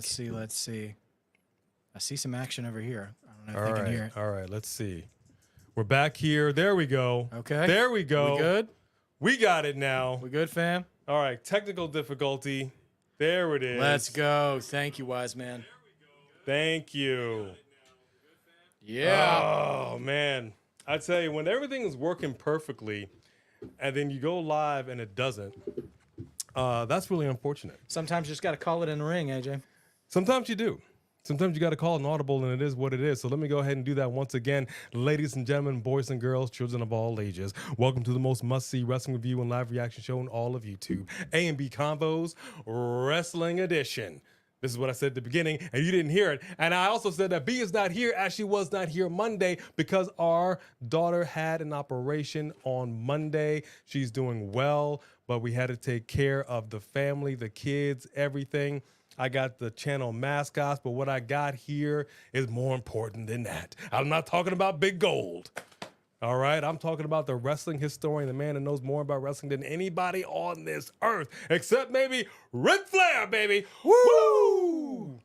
Let's see. I see some action over here. I don't know if you can hear it. All right, let's see. We're back here. There we go. Okay. There we go. We good? We got it now. We good, fam? All right, technical difficulty. There it is. Let's go. Thank you, wise man. Thank you. Yeah. Oh, man. I tell you, when everything is working perfectly and then you go live and it doesn't, that's really unfortunate. Sometimes you just got to call it in the ring, AJ. Sometimes you do. Sometimes you got to call an audible, and it is what it is. So let me go ahead and do that once again. Ladies and gentlemen, boys and girls, children of all ages, welcome to the most must-see wrestling review and live reaction show in all of YouTube. A&B Convos Wrestling Edition. This is what I said at the beginning, and you didn't hear it. And I also said that B is not here, as she was not here Monday, because our daughter had an operation on Monday. She's doing well, but we had to take care of the family, the kids, everything. I got the channel mascots, but what I got here is more important than that. I'm not talking about big gold. All right, I'm talking about the wrestling historian, the man that knows more about wrestling than anybody on this earth, except maybe Ric Flair, baby. Woo!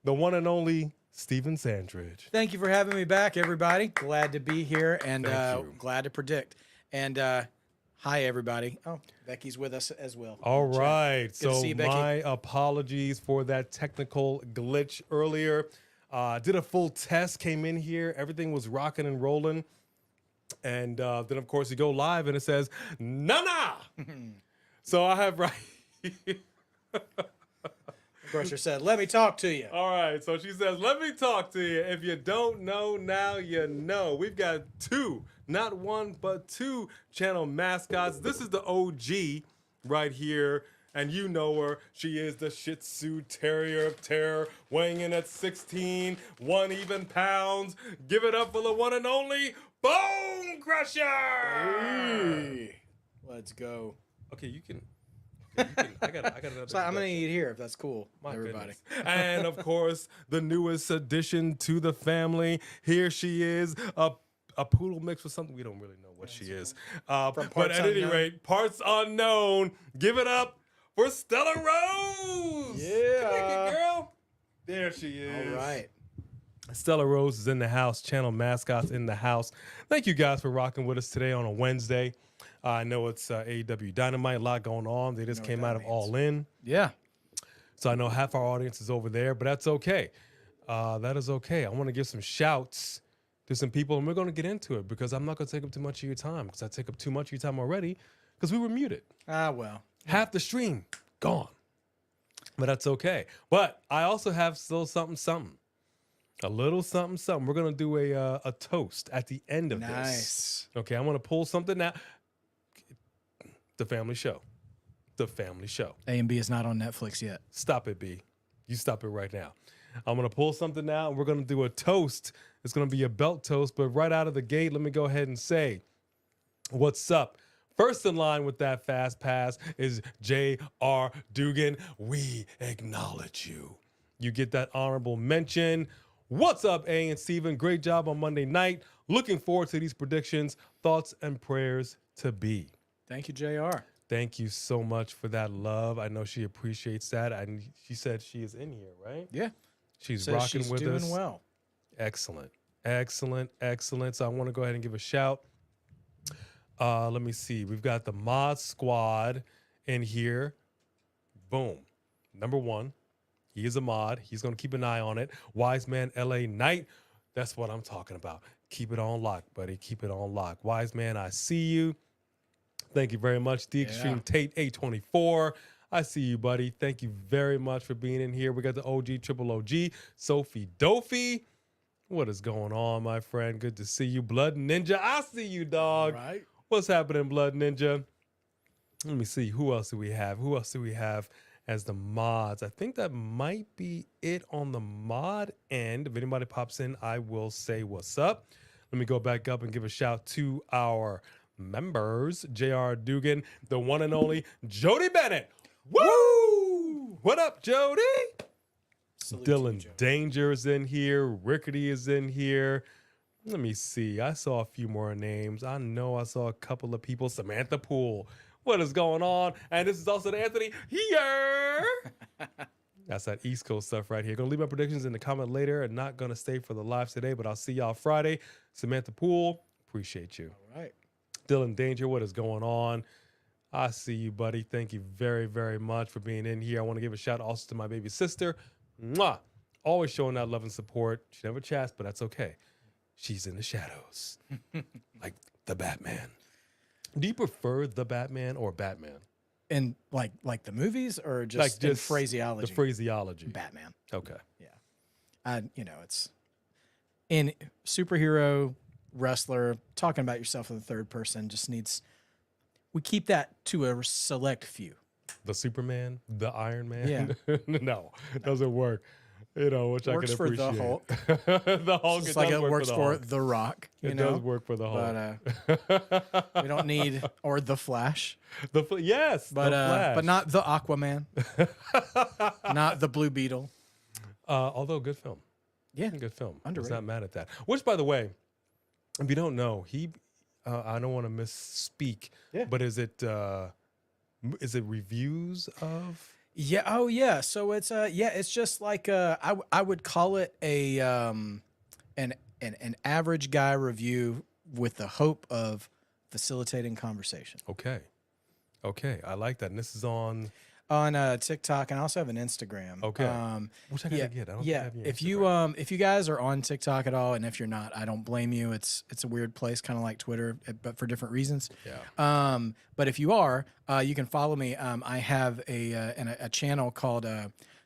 The one and only Stephen Sandridge. Thank you for having me back, everybody. Glad to be here and glad to predict. And hi, everybody. Oh, Becky's with us as well. All right. Good to see you, Becky. My apologies for that technical glitch earlier. Did a full test, came in here. Everything was rocking and rolling. And then, of course, you go live and it says, nah. So I have right here. Grocer said, let me talk to you. All right. So she says, let me talk to you. If you don't know, now you know. We've got two, not one, but two channel mascots. This is the OG right here. And you know her. She is the Shih Tzu Terrier of Terror, weighing in at 16, 1 even pounds. Give it up for the one and only Bone Crusher. Hey. Let's go. Okay, you can. I got another. So I'm gonna eat here if that's cool, everybody. Goodness. And of course, the newest addition to the family. Here she is, a poodle mix with something we don't really know what she is. But at any rate, parts unknown. Give it up for Stella Rose. Yeah, come here, girl. There she is. All right. Stella Rose is in the house. Channel mascots in the house. Thank you guys for rocking with us today on a Wednesday. I know it's AEW Dynamite, a lot going on. They just came out of All In. Yeah. So I know half our audience is over there, but that's okay. That is okay. I want to give some shouts to some people, and we're going to get into it because I'm not going to take up too much of your time because I take up too much of your time already because we were muted. Well. Half the stream gone. But that's okay. But I also have still something. A little something. We're going to do a toast at the end of this. Nice. Okay, I'm going to pull something out. The family show. The family show. A&B is not on Netflix yet. Stop it, B. You stop it right now. I'm going to pull something out, and we're going to do a toast. It's going to be a belt toast, but right out of the gate, let me go ahead and say, what's up? First in line with that fast pass is J.R. Dugan. We acknowledge you. You get that honorable mention. What's up, A and Steven? Great job on Monday night. Looking forward to these predictions, thoughts, and prayers to be. Thank you, JR. Thank you so much for that love. I know she appreciates that. And she said she is in here, right? Yeah. She's Says rocking she's with doing us. well. Excellent. So I want to go ahead and give a shout. Let me see. We've got the mod squad in here. Boom. Number one. He is a mod. He's going to keep an eye on it. Wise Man LA Knight. That's what I'm talking about. Keep it on lock, buddy. Keep it on lock. Wise Man, I see you. Thank you very much. The Extreme Tate 824. I see you, buddy. Thank you very much for being in here. We got the OG Triple OG, Sophie Dophie. What is going on, my friend? Good to see you. Blood Ninja, I see you, dog. All right. What's happening, Blood Ninja? Let me see. Who else do we have? As the mods? I think that might be it on the mod end. If anybody pops in, I will say what's up. Let me go back up and give a shout to our members. J.R. Dugan, the one and only Jody Bennett. Woo! What up, Jody? Salute Dylan to you, Danger is in here. Rickety is in here. Let me see. I saw a few more names. I know I saw a couple of people. Samantha Poole. What is going on? And this is also the Anthony here. That's that East Coast stuff right here. Going to leave my predictions in the comment later and not going to stay for the live today, but I'll see y'all Friday. Samantha Poole, appreciate you. All right. Dylan Danger, what is going on? I see you, buddy. Thank you very, very much for being in here. I want to give a shout out also to my baby sister. Mwah! Always showing that love and support. She never chats, but that's okay. She's in the shadows, like the Batman. Do you prefer the Batman or Batman? And like the movies or just, Like in just phraseology? The phraseology. Batman. Okay. Yeah. It's in superhero wrestler talking about yourself in the third person just needs. We keep that to a select few. The Superman, the Iron Man. Yeah. No, it doesn't work. Which Works I can for appreciate. the Hulk. The Hulk. It's like it works for Hulk. The Rock. It does work for the Hulk. But we don't need or the Flash. Yes, But the Flash. but not the Aquaman. Not the Blue Beetle. Although good film. Yeah. Good film. Underrated. I'm not mad at that. Which, by the way, if you don't know, I don't want to misspeak, but is it reviews of? Yeah. Oh, yeah. So it's it's just like I would call it a an average guy review with the hope of facilitating conversation. Okay, I like that. And this is on TikTok, and I also have an Instagram. Okay. Which I gotta get. I don't think I have your Instagram. If you guys are on TikTok at all, and if you're not, I don't blame you. It's a weird place, kind of like Twitter, but for different reasons. Yeah. But if you are, you can follow me. I have a channel called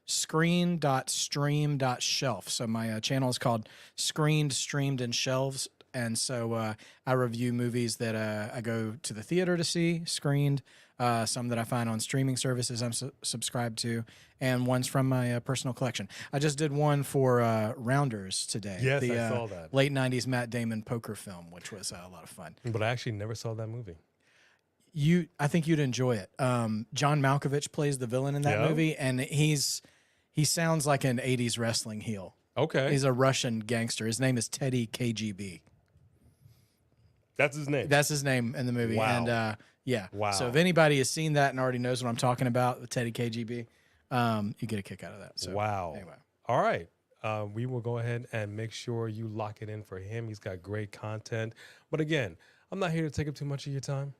screen.stream.shelf. So my channel is called Screened, Streamed, and Shelves. And so I review movies that I go to the theater to see, screened, some that I find on streaming services I'm subscribed to, and ones from my personal collection. I just did one for Rounders today. Yes, I saw that. Late 90s Matt Damon poker film, which was a lot of fun. But I actually never saw that movie. I think you'd enjoy it. John Malkovich plays the villain in that movie, and he sounds like an 80s wrestling heel. Okay. He's a Russian gangster. His name is Teddy KGB. That's his name. That's his name in the movie. Wow. And yeah. Wow. So if anybody has seen that and already knows what I'm talking about with Teddy KGB, you get a kick out of that. So wow. Anyway. All right. We will go ahead and make sure you lock it in for him. He's got great content. But again, I'm not here to take up too much of your time.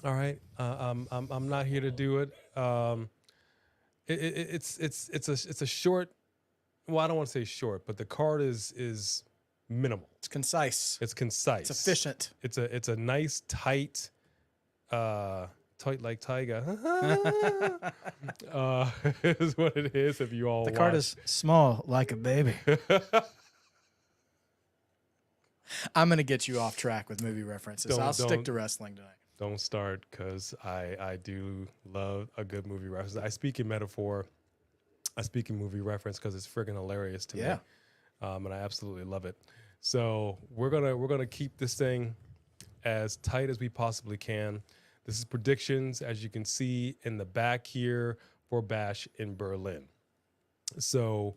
All right. I'm not here to do it. It's a short. Well, I don't want to say short, but the card is minimal. It's concise. It's concise. It's efficient. It's a nice tight like tiger. Is what it is. If you all The card is small like a baby. I'm gonna get you off track with movie references. I'll stick to wrestling tonight. Don't start, because I do love a good movie reference. I speak in metaphor. I speak in movie reference because it's friggin' hilarious to me. And I absolutely love it. So we're gonna keep this thing as tight as we possibly can. This is predictions, as you can see in the back here, for Bash in Berlin. So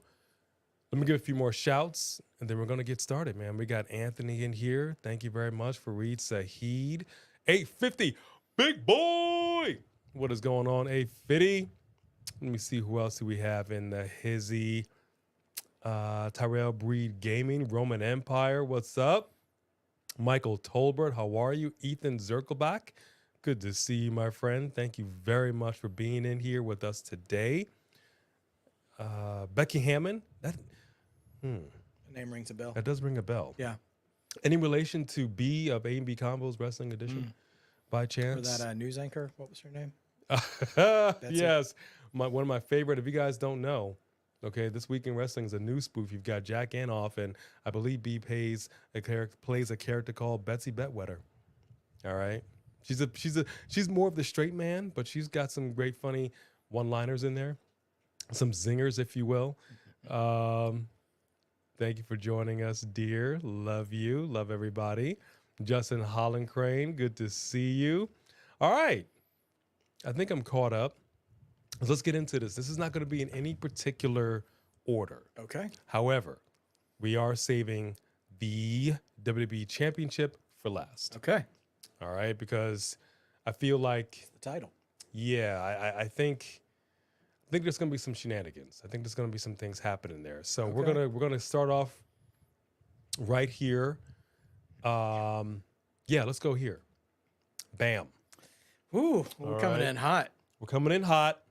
let me give a few more shouts, and then we're gonna get started, man. We got Anthony in here. Thank you very much. Fareed Saheed, 850, big boy. What is going on, 850? Let me see who else do we have in the hizzy. Tyrell Breed Gaming, Roman Empire, what's up? Michael Tolbert, how are you? Ethan Zirkelbach, good to see you, my friend. Thank you very much for being in here with us today. Becky Hammond, The name rings a bell. that does ring a bell. Yeah. Any relation to B of A&B Combos Wrestling Edition, by For chance? that news anchor, what was her name? Yes, one of my favorite. If you guys don't know, okay, This Week in Wrestling is a new spoof. You've got Jack Antoff, and I believe B plays a character called Betsy Betwetter. All right, she's more of the straight man, but she's got some great funny one-liners in there, some zingers, if you will. Thank you for joining us, dear. Love you. Love everybody. Justin Holland Crane, good to see you. All right. I think I'm caught up. Let's get into this. This is not going to be in any particular order. Okay. However, we are saving the WWE Championship for last. Okay. All right, because I feel like, The title. yeah, I think think there's going to be some shenanigans. I think there's going to be some things happening there. So Okay. we're gonna start off right here. Yeah, let's go here. Bam. Ooh, we're All coming right. in hot. We're coming in hot.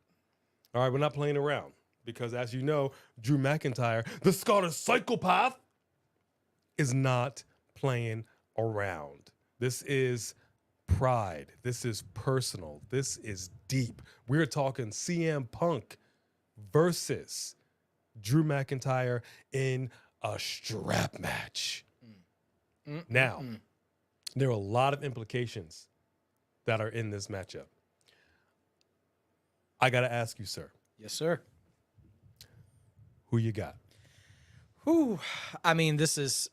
All right, we're not playing around because, as you know, Drew McIntyre, the Scottish psychopath, is not playing around. This is pride. This is personal. This is deep. We're talking CM Punk versus Drew McIntyre in a strap match. Now, there are a lot of implications that are in this matchup. I got to ask you, sir, Yes, sir. who you got? Whew. I mean, this is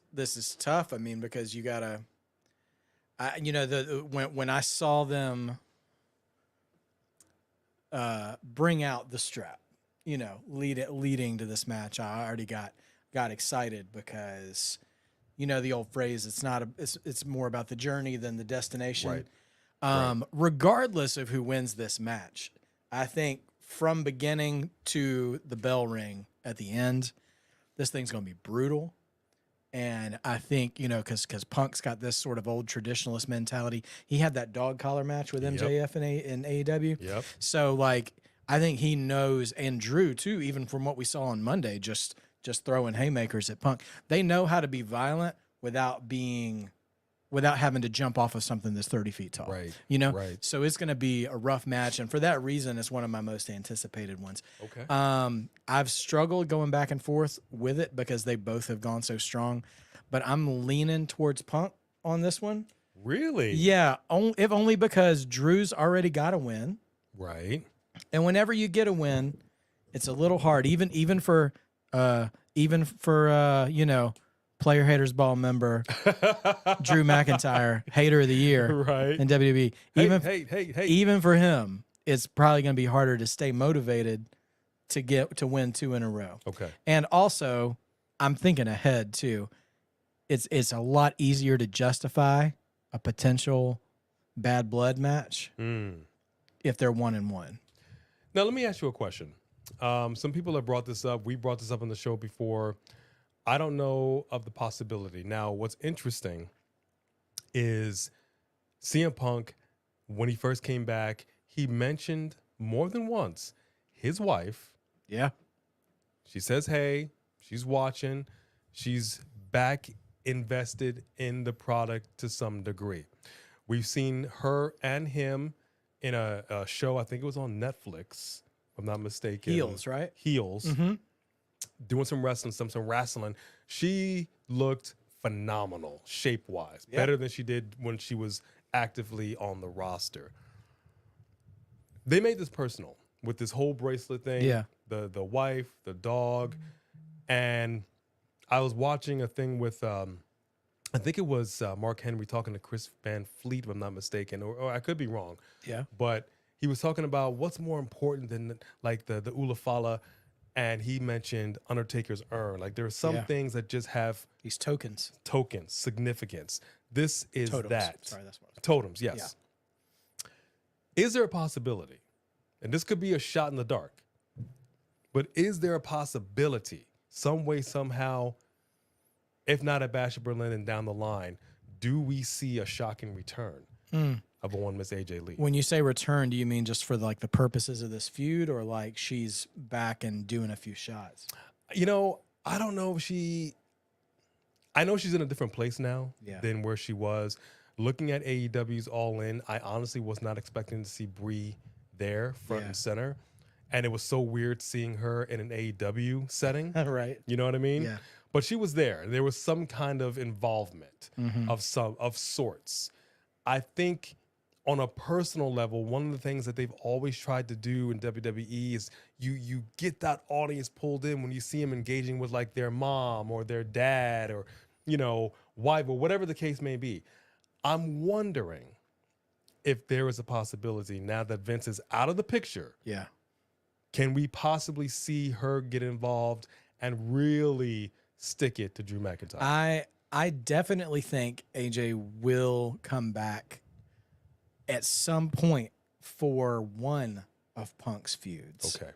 tough. I mean, because you gotta, when I saw them bring out the strap, leading to this match, I already got excited because, the old phrase, it's more about the journey than the destination. Right. Regardless of who wins this match, I think from beginning to the bell ring at the end, this thing's going to be brutal. And I think, because Punk's got this sort of old traditionalist mentality. He had that dog collar match with MJF in AEW. Yep. So, I think he knows, and Drew, too, even from what we saw on Monday, just throwing haymakers at Punk. They know how to be violent without having to jump off of something that's 30 feet tall. Right. Right. So it's going to be a rough match. And for that reason, it's one of my most anticipated ones. Okay. I've struggled going back and forth with it because they both have gone so strong, but I'm leaning towards Punk on this one. Really? Yeah. If only because Drew's already got a win. Right. And whenever you get a win, it's a little hard, even for player haters ball member Drew McIntyre, hater of the year Right. in WWE. Hey. Even for him, it's probably going to be harder to stay motivated to win 2 in a row. Okay. And also, I'm thinking ahead too. It's a lot easier to justify a potential bad blood match if they're 1-1. Now, let me ask you a question. Some people have brought this up. We brought this up on the show before. I don't know of the possibility. Now, what's interesting is CM Punk, when he first came back, he mentioned more than once his wife. Yeah. She says, hey, she's watching. She's back invested in the product to some degree. We've seen her and him in a show, I think it was on Netflix, if I'm not mistaken. Heels, right? Heels. Mm-hmm. Doing some wrestling, some wrestling. She looked phenomenal, shape-wise. Yeah. Better than she did when she was actively on the roster. They made this personal with this whole bracelet thing. Yeah. The wife, the dog. And I was watching a thing with, I think it was Mark Henry talking to Chris Van Fleet, if I'm not mistaken, or I could be wrong. Yeah. But he was talking about what's more important than like the Ulafala, and he mentioned Undertaker's urn. Like there are some things that just have These tokens, significance. This is totems. that. Sorry, that's what. Totems, yes. Yeah. Is there a possibility, and this could be a shot in the dark, but is there a possibility, some way, somehow, if not at Bash of Berlin and down the line, do we see a shocking return of a one Miss AJ Lee? When you say return, do you mean just for the purposes of this feud, or like she's back and doing a few shots? You know, I don't know if I know she's in a different place now than where she was. Looking at AEW's All In, I honestly was not expecting to see Brie there front and center. And it was so weird seeing her in an AEW setting. Right. You know what I mean? Yeah. But she was there. There was some kind of involvement of sorts. I think on a personal level, one of the things that they've always tried to do in WWE is you get that audience pulled in when you see them engaging with like their mom or their dad or, wife or whatever the case may be. I'm wondering if there is a possibility now that Vince is out of the picture. Yeah. Can we possibly see her get involved and really stick it to Drew McIntyre? I definitely think AJ will come back at some point for one of Punk's feuds. Okay.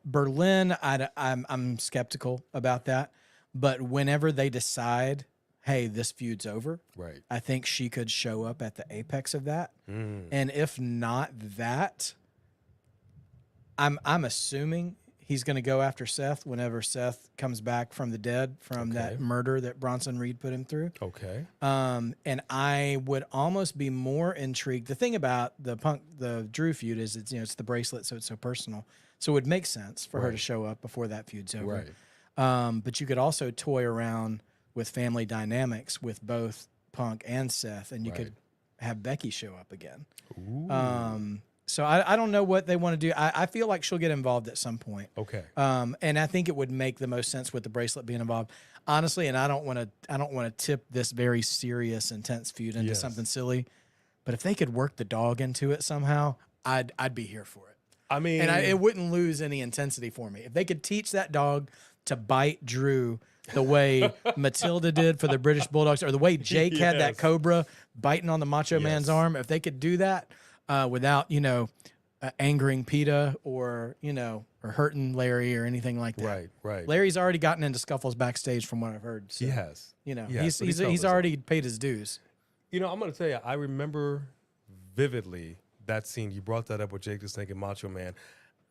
Berlin, I'm skeptical about that, but whenever they decide, hey, this feud's over, Right. I think she could show up at the apex of that. Mm. And if not that, I'm assuming he's going to go after Seth whenever Seth comes back from the dead from that murder that Bronson Reed put him through. Okay. And I would almost be more intrigued. The thing about the Drew feud is it's the bracelet, so it's so personal. So it would make sense for her to show up before that feud's over. Right. But you could also toy around with family dynamics with both Punk and Seth, and you could have Becky show up again. Ooh. So I don't know what they want to do. I feel like she'll get involved at some point. Okay. And I think it would make the most sense with the bracelet being involved, honestly. And I don't want to tip this very serious, intense feud into something silly. But if they could work the dog into it somehow, I'd be here for it. I mean, and it wouldn't lose any intensity for me if they could teach that dog to bite Drew the way Matilda did for the British Bulldogs, or the way Jake had that cobra biting on the Macho Man's arm. If they could do that. Without, angering PETA or hurting Larry or anything like that. Right, right. Larry's already gotten into scuffles backstage from what I've heard. So, he has. He's already paid his dues. I'm going to tell you, I remember vividly that scene. You brought that up with Jake the Snake and Macho Man.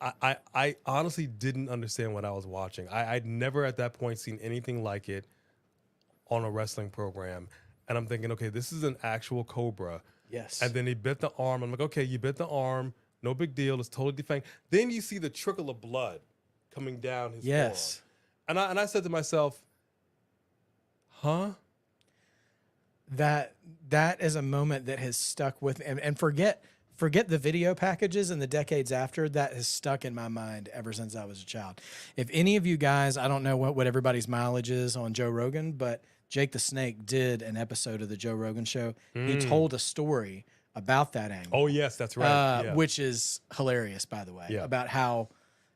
I honestly didn't understand what I was watching. I'd never at that point seen anything like it on a wrestling program. And I'm thinking, okay, this is an actual cobra. Yes. And then he bit the arm. I'm like, okay, you bit the arm. No big deal. It's totally defanged. Then you see the trickle of blood coming down his arm. And I said to myself, huh? That is a moment that has stuck with me. And forget the video packages in the decades after. That has stuck in my mind ever since I was a child. If any of you guys, I don't know what everybody's mileage is on Joe Rogan, but Jake the Snake did an episode of the Joe Rogan show. He told a story about that angle. Oh, yes, that's right. Which is hilarious, by the way, about how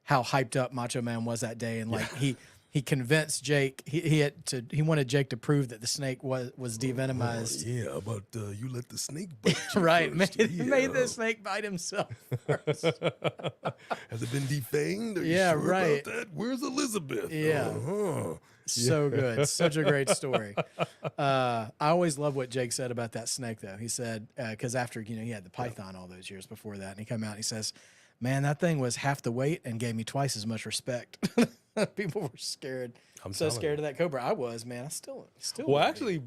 hyped up Macho Man was that day. And like he convinced Jake, he wanted Jake to prove that the snake was devenomized. But you let the snake bite you right. first. Made the snake bite himself first. Has it been defanged? Are you sure about that? Where's Elizabeth? Yeah. So good. Such a great story. I always love what Jake said about that snake, though. He said, because after, he had the python all those years before that, and he come out and he says, man, that thing was half the weight and gave me twice as much respect. People were scared. I'm so scared of that cobra. I was, man. I still. Well, actually,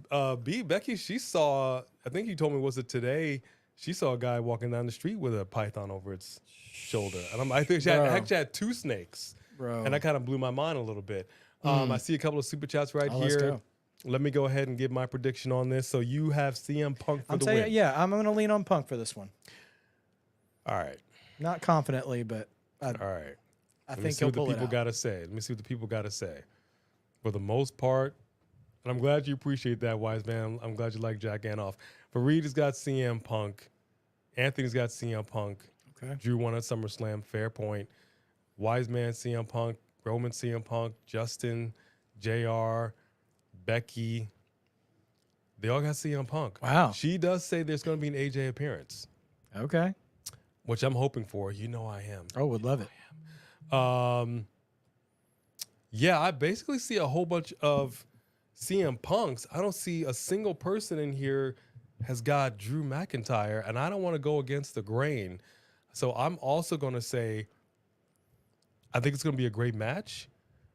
Becky, she saw, I think you told me, was it today? She saw a guy walking down the street with a python over its shoulder. And I think she actually had two snakes. Bro. And that kind of blew my mind a little bit. I see a couple of super chats here. Let's go. Let me go ahead and give my prediction on this. So you have CM Punk for the win. I'm going to lean on Punk for this one. All right. Not confidently, but all right. I think he'll pull it out. Let me see what the people got to say. For the most part, and I'm glad you appreciate that, Wise Man. I'm glad you like Jack Antoff. Fareed has got CM Punk. Anthony's got CM Punk. Okay. Drew won at SummerSlam. Fair point. Wise Man, CM Punk. Roman, CM Punk. Justin, JR, Becky. They all got CM Punk. Wow. She does say there's going to be an AJ appearance. Okay. Which I'm hoping for. You know I am. Oh, would love it. I basically see a whole bunch of CM Punks. I don't see a single person in here has got Drew McIntyre, and I don't want to go against the grain. So I'm also going to say I think it's going to be a great match,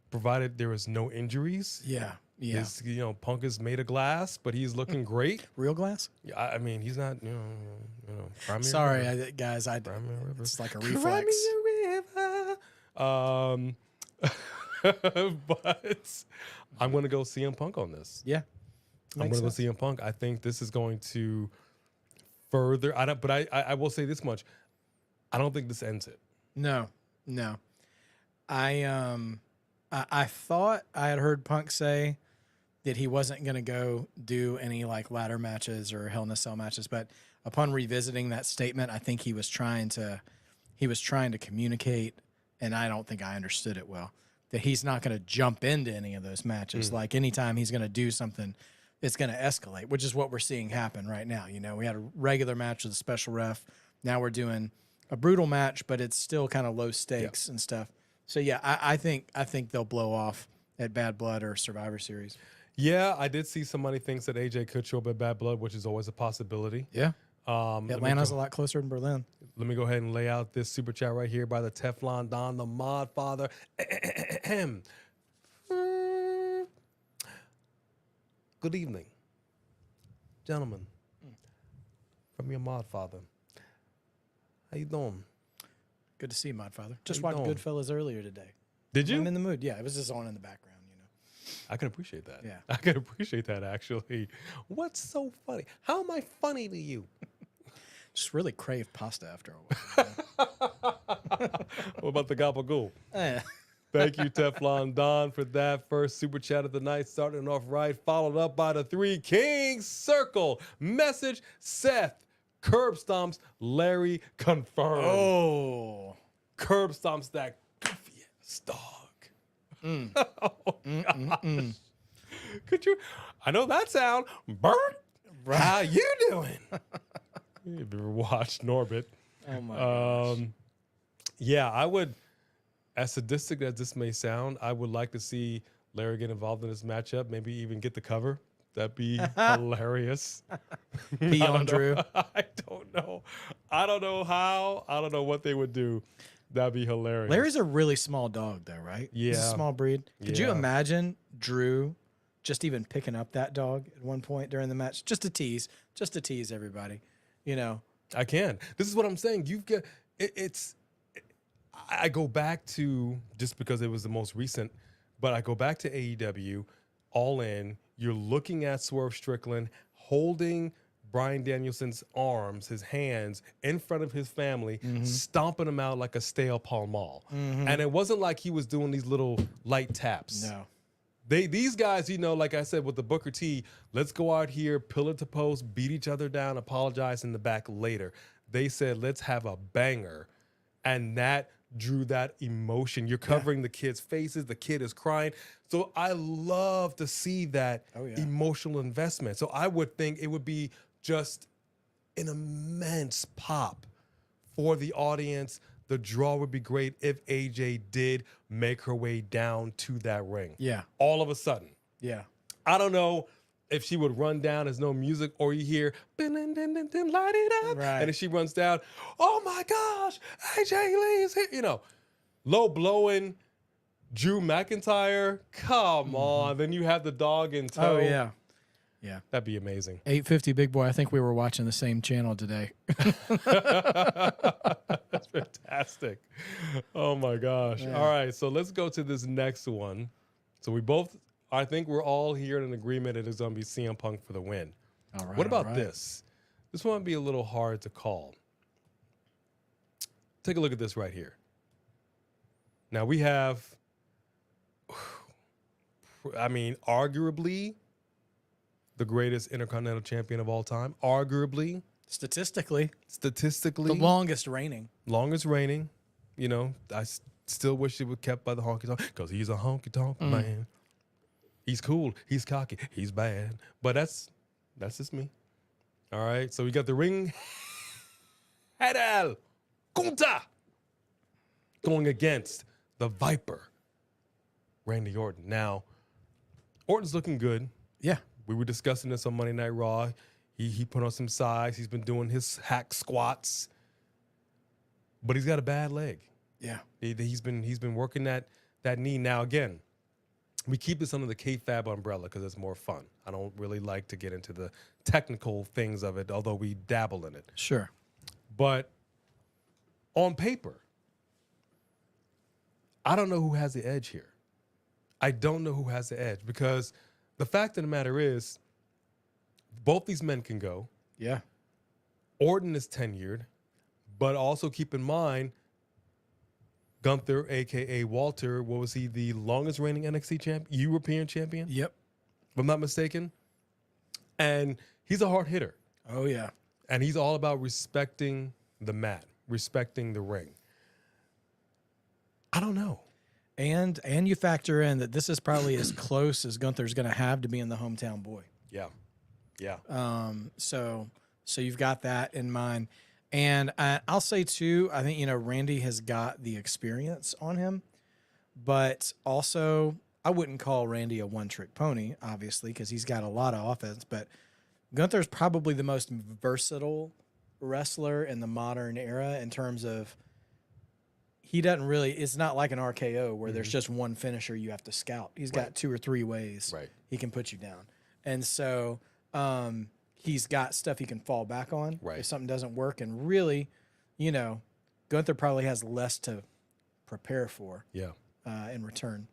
provided there is no injuries. Yeah. Punk is made of glass, but he's looking great. Real glass? Yeah, I mean, he's not, Sorry, guys. It's like a reflex. But I'm going to go CM Punk on this. Yeah. I'm going to go CM Punk. I think this is going to further. But I will say this much. I don't think this ends it. No. I thought I had heard Punk say that he wasn't going to go do any like ladder matches or Hell in a Cell matches, but upon revisiting that statement, I think he was trying to communicate, and I don't think I understood it well, that he's not going to jump into any of those matches. Like anytime he's going to do something, it's going to escalate, which is what we're seeing happen right now. We had a regular match with a special ref. Now we're doing a brutal match, but it's still kind of low stakes and stuff. So yeah, I think they'll blow off at Bad Blood or Survivor Series. Yeah, I did see somebody thinks that AJ could show up at Bad Blood, which is always a possibility. Yeah. Atlanta's a lot closer than Berlin. Let me go ahead and lay out this super chat right here by the Teflon Don, the Mod Father. Good evening, gentlemen, from your Mod Father. How you doing? Good to see you, Modfather. Just watched Goodfellas earlier today. Did you? I'm in the mood. Yeah, it was just on in the background, you know. I can appreciate that. Yeah. I can appreciate that, actually. What's so funny? How am I funny to you? Just really crave pasta after a while. What about the gabagool? Thank you, Teflon Don, for that first super chat of the night, starting off right, followed up by the Three Kings Circle. Message, Seth. Curb stomps, Larry confirmed. Oh. Curb stomps that goofy ass dog. Oh, gosh. Could you? I know that sound. Bert, Right. how you doing? You've ever watched Norbit? Oh, my gosh. Yeah, I would, as sadistic as this may sound, I would like to see Larry get involved in this matchup, maybe even get the cover. That'd be hilarious. Pee on Drew. I don't know. I don't know how. I don't know what they would do. That'd be hilarious. Larry's a really small dog, though, right? Yeah. He's a small breed. Could you Yeah. imagine Drew just even picking up that dog at one point during the match? Just to tease everybody, you know? I can. This is what I'm saying. You've got I go back to, just because it was the most recent, but I go back to AEW, All In. You're looking at Swerve Strickland holding Bryan Danielson's arms, his hands, in front of his family, stomping him out like a stale Pall Mall. And it wasn't like he was doing these little light taps. No. These guys, you know, like I said with the Booker T, let's go out here, pillar to post, beat each other down, apologize in the back later. They said, let's have a banger. And that drew that emotion. You're covering the kids' faces. The kid is crying. So I love to see that emotional investment. So I would think it would be just an immense pop for the audience. The draw would be great if AJ did make her way down to that ring. Yeah. All of a sudden. Yeah. I don't know if she would run down, there's no music, or you hear, light it up. Right. And if she runs down, oh my gosh, AJ Lee is here. You know, low blowing Drew McIntyre. Come on. Then you have the dog in tow. Oh, yeah. Yeah. That'd be amazing. 850 Big Boy. I think we were watching the same channel today. That's fantastic. Oh my gosh. Yeah. All right. So let's go to this next one. So I think we're all here in an agreement it is going to be CM Punk for the win. All right. What about this? This one might be a little hard to call. Take a look at this right here. Now we have, arguably the greatest Intercontinental Champion of all time. Arguably. Statistically. The longest reigning. Longest reigning. You know, I still wish it was kept by the honky tonk because he's a honky tonk man. He's cool. He's cocky. He's bad. But that's just me. All right. So we got the Ring General Gunther going against the Viper, Randy Orton. Now, Orton's looking good. Yeah. We were discussing this on Monday Night Raw. He put on some size. He's been doing his hack squats, but he's got a bad leg. Yeah. He's been working that knee. Now again, we keep this under the kayfabe umbrella because it's more fun. I don't really like to get into the technical things of it, although we dabble in it. Sure. But on paper, I don't know who has the edge here. I don't know who has the edge because the fact of the matter is both these men can go. Yeah. Orton is tenured, but also keep in mind Gunther, a.k.a. Walter, what was he, the longest reigning NXT European champion? Yep. If I'm not mistaken. And he's a hard hitter. Oh, yeah. And he's all about respecting the mat, respecting the ring. I don't know. And you factor in that this is probably as close as Gunther's going to have to being the hometown boy. Yeah. Yeah. So you've got that in mind. And I'll say too, I think, Randy has got the experience on him, but also I wouldn't call Randy a one-trick pony, obviously, because he's got a lot of offense, but Gunther's probably the most versatile wrestler in the modern era in terms of he doesn't really, it's not like an RKO where there's just one finisher you have to scout. He's got 2 or 3 ways he can put you down. And so he's got stuff he can fall back on if something doesn't work. And really, Gunther probably has less to prepare for in return.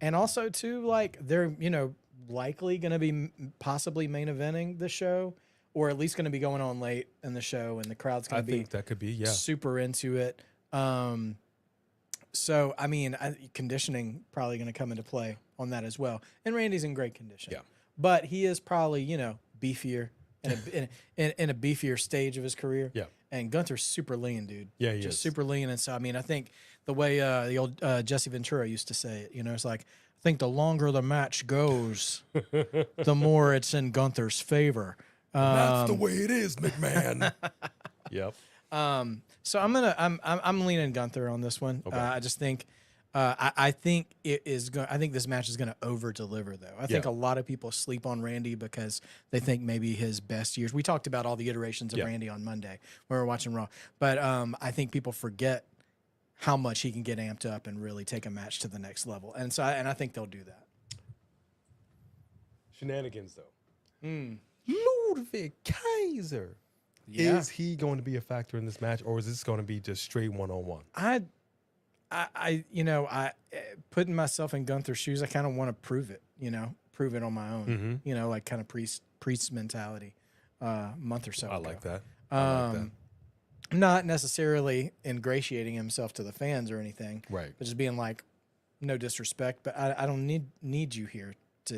And also, too, like, they're, likely going to be possibly main eventing the show, or at least going to be going on late in the show, and the crowd's going to be, I think that could be, super into it. So, I mean, conditioning probably going to come into play on that as well. And Randy's in great condition. Yeah. But he is probably, beefier in a beefier stage of his career. Yeah. And Gunther's super lean, dude. Yeah, he just is. super lean. And so, I mean, I think the way the old Jesse Ventura used to say it, it's like, I think the longer the match goes, the more it's in Gunther's favor. That's the way it is, McMahon. Yep. So I'm leaning Gunther on this one. Okay. I just think I think it is going. I think this match is going to over deliver, though. I think a lot of people sleep on Randy because they think maybe his best years. We talked about all the iterations of Randy on Monday when we were watching Raw, but I think people forget how much he can get amped up and really take a match to the next level. And so I think they'll do that. Shenanigans, though. Ludwig Kaiser. Yeah. Is he going to be a factor in this match, or is this going to be just straight one-on-one? I putting myself in Gunther's shoes, I kind of want to prove it, prove it on my own, like kind of priest mentality, month or so ago. I like that. Not necessarily ingratiating himself to the fans or anything, Right. but just being like, no disrespect, but I don't need you here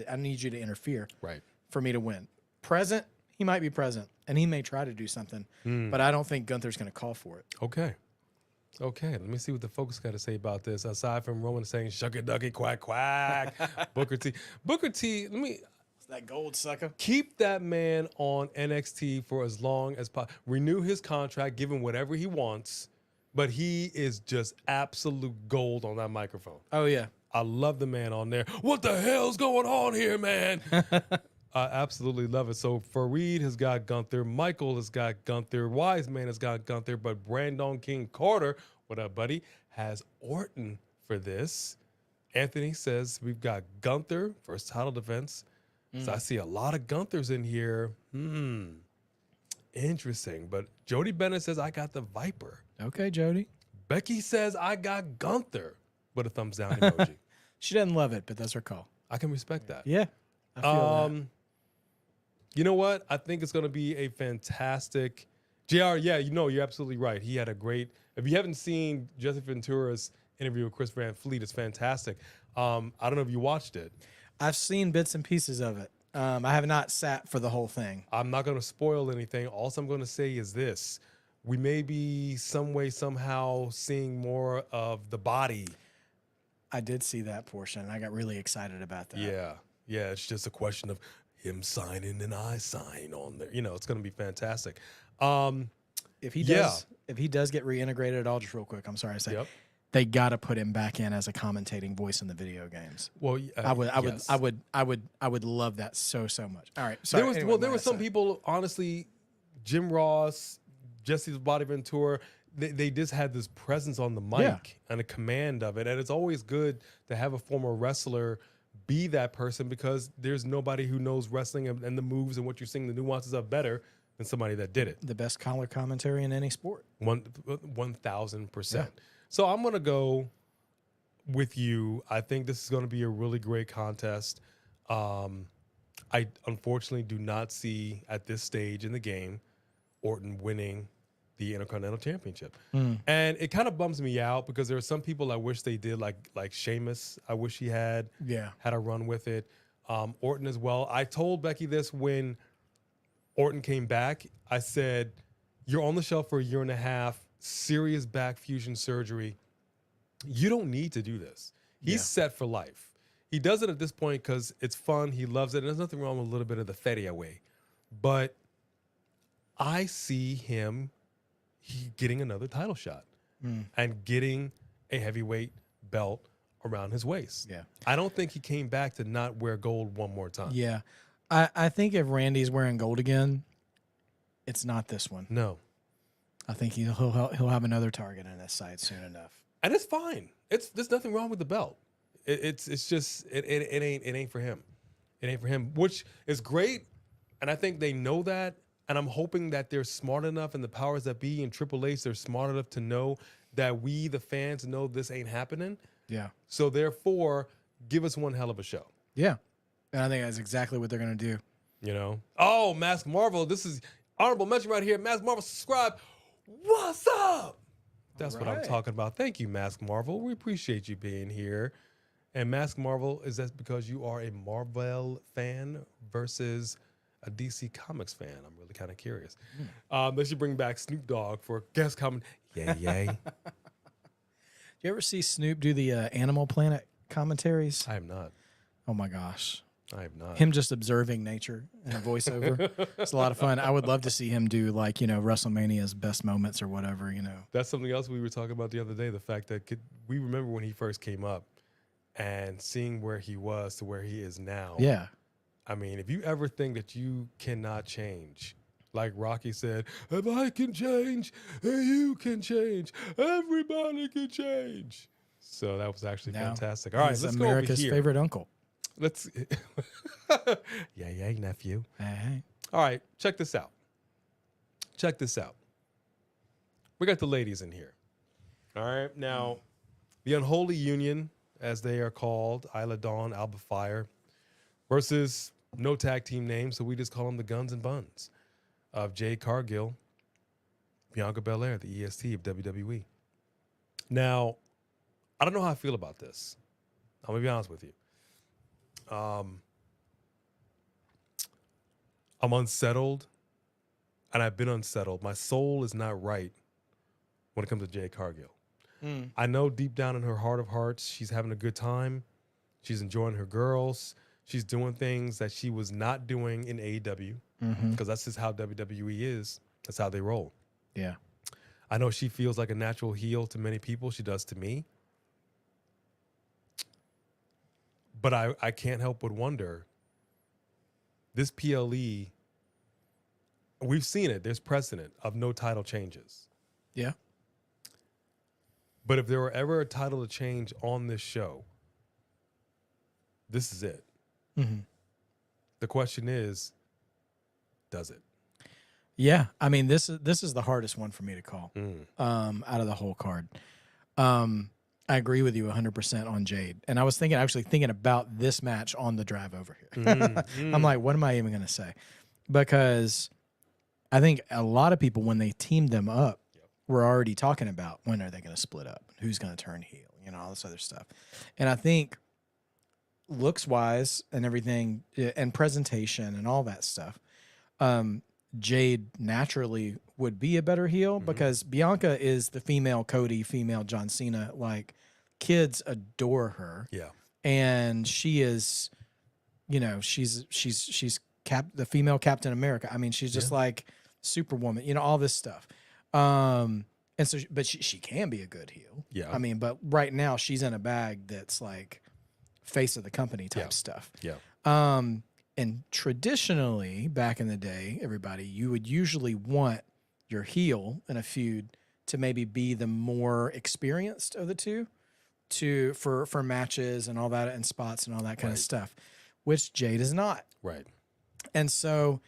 I need you to interfere, Right. for me to win. Present, he might be present, and he may try to do something, but I don't think Gunther's going to call for it. Okay. Let me see what the folks got to say about this. Aside from Roman saying "shucky ducky quack quack," Booker T. Let me. That gold sucker. Keep that man on NXT for as long as possible. Renew his contract, give him whatever he wants, but he is just absolute gold on that microphone. Oh, yeah. I love the man on there. What the hell's going on here, man? I absolutely love it. So Fareed has got Gunther. Michael has got Gunther. Wiseman has got Gunther. But Brandon King Carter, what up, buddy, has Orton for this. Anthony says we've got Gunther, first title defense. So I see a lot of Gunthers in here. Interesting. But Jody Bennett says, I got the Viper. Okay, Jody. Becky says, I got Gunther. With a thumbs down emoji. She doesn't love it, but that's her call. I can respect that. Yeah. I feel that. You know what? I think it's going to be a fantastic... JR, yeah, you're absolutely right. He had a great... If you haven't seen Jesse Ventura's interview with Chris Van Fleet, it's fantastic. I don't know if you watched it. I've seen bits and pieces of it. I have not sat for the whole thing. I'm not going to spoil anything. All I'm going to say is this. We may be some way, somehow seeing more of the body. I did see that portion. I got really excited about that. Yeah. It's just a question of him signing and I sign on there. It's going to be fantastic. If he does get reintegrated at all, just real quick, I'm sorry to say, they got to put him back in as a commentating voice in the video games. Well, I would love that so much. All right, sorry. There were some people, honestly, Jim Ross, Jesse's Body Ventura. They just had this presence on the mic and a command of it, and it's always good to have a former wrestler be that person because there's nobody who knows wrestling and the moves and what you're seeing, the nuances of better than somebody that did it. The best color commentary in any sport. 1,000%. So I'm going to go with you. I think this is going to be a really great contest. I unfortunately do not see at this stage in the game Orton winning the Intercontinental Championship. And it kind of bums me out because there are some people I wish they did, like Sheamus. I wish he had a run with it. Orton as well. I told Becky this when Orton came back. I said, you're on the shelf for a year and a half, serious back fusion surgery. You don't need to do this. He's set for life. He does it at this point because it's fun. He loves it. And there's nothing wrong with a little bit of the feria way. But I see him getting another title shot and getting a heavyweight belt around his waist. Yeah. I don't think he came back to not wear gold one more time. Yeah. I think if Randy's wearing gold again, it's not this one. No. I think he'll have another target in his sight soon enough. And it's fine. There's nothing wrong with the belt. It's just it ain't for him. It ain't for him, which is great. And I think they know that. And I'm hoping that they're smart enough, and the powers that be in Triple H, they're smart enough to know that we, the fans, know this ain't happening. Yeah. So therefore, give us one hell of a show. Yeah. And I think that's exactly what they're going to do. You know? Oh, Mask Marvel. This is honorable mention right here. Mask Marvel, subscribe. What's up? That's what I'm talking about. Thank you, Mask Marvel. We appreciate you being here. And Mask Marvel, is that because you are a Marvel fan versus a DC Comics fan? I'm really kind of curious. They should bring back Snoop Dogg for guest comment. Yay, yay. You ever see Snoop do the Animal Planet commentaries? I have not. Oh my gosh. I have not. Him just observing nature in a voiceover. It's a lot of fun. I would love to see him do WrestleMania's best moments or whatever, That's something else we were talking about the other day. The fact that we remember when he first came up and seeing where he was to where he is now. Yeah. I mean, if you ever think that you cannot change, like Rocky said, if I can change, you can change. Everybody can change. So that was actually fantastic. All right, let's go over America's here. favorite uncle. Let's. yeah, nephew. Hey. All right, check this out. Check this out. We got the ladies in here. All right, now the Unholy Union, as they are called, Isla Dawn, Alba Fyre, versus no tag team name, so we just call them the Guns and Buns of Jade Cargill, Bianca Belair, the EST of WWE. Now, I don't know how I feel about this. I'm going to be honest with you. I'm unsettled, and I've been unsettled. My soul is not right when it comes to Jade Cargill. I know deep down in her heart of hearts, she's having a good time. She's enjoying her girls. She's doing things that she was not doing in AEW, because that's just how WWE is. That's how they roll. Yeah. I know she feels like a natural heel to many people. She does to me. But I can't help but wonder, this PLE, we've seen it. There's precedent of no title changes. Yeah. But if there were ever a title to change on this show, this is it. The question is, does it? Yeah. I mean, this is the hardest one for me to call out of the whole card. I agree with you 100% on Jade. And I was actually thinking about this match on the drive over here. I'm like, what am I even going to say? Because I think a lot of people, when they teamed them up, were already talking about when are they going to split up? Who's going to turn heel? All this other stuff. And I think looks-wise and everything, and presentation and all that stuff, Jade naturally would be a better heel because Bianca is the female Cody, female John Cena. Like, kids adore her. Yeah. And she is, she's the female Captain America. I mean, she's just like Superwoman, all this stuff. And so, but she can be a good heel. Yeah. I mean, but right now she's in a bag that's like face of the company type stuff. Yeah. And traditionally, back in the day, everybody, you would usually want your heel in a feud to maybe be the more experienced of the two, for matches and all that and spots and all that kind of stuff, which Jade is not. Right. And so,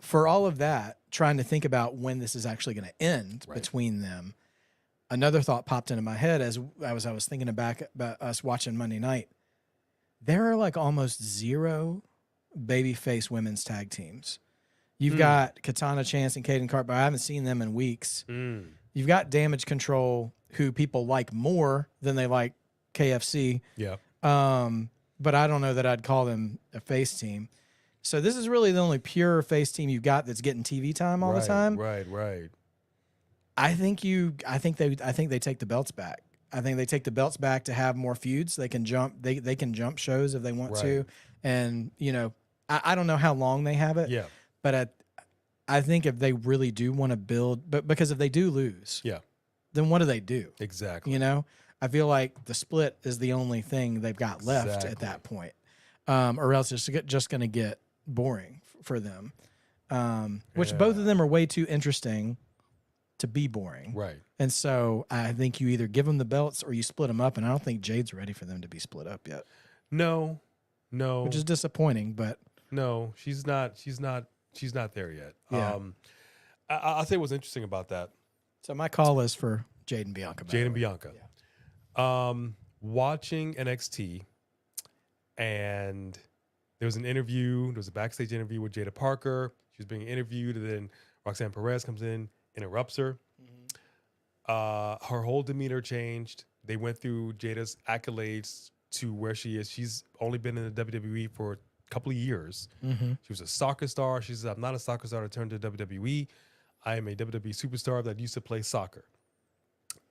for all of that, trying to think about when this is actually going to end between them, another thought popped into my head as I was thinking about us watching Monday night. There are like almost zero babyface women's tag teams. You've got Katana Chance and Kaden Carter, but I haven't seen them in weeks. You've got Damage Control, who people like more than they like KFC. Yeah. But I don't know that I'd call them a face team. So this is really the only pure face team you've got that's getting TV time all the time. Right. I think they take the belts back. I think they take the belts back to have more feuds. They can jump. They can jump shows if they want to. And I don't know how long they have it. Yeah. But I think if they really do want to build, but because if they do lose, Yeah, then what do they do? exactly. You know, I feel like the split is the only thing they've got left at that point, or else it's just going to get boring for them. Which both of them are way too interesting to be boring. Right. And so I think you either give them the belts or you split them up. And I don't think Jade's ready for them to be split up yet. No. Which is disappointing, but no, she's not there yet. Yeah. I'll say what's interesting about that. So my call is for Jade and Bianca. Jade and Bianca. Yeah. Watching NXT, and there was an interview. There was a backstage interview with Jada Parker. She was being interviewed, and then Roxanne Perez comes in, interrupts her. Her whole demeanor changed. They went through Jada's accolades to where she is. She's only been in the WWE for a couple of years. She was a soccer star. She said, I'm not a soccer star to turn to WWE. I am a WWE superstar that used to play soccer.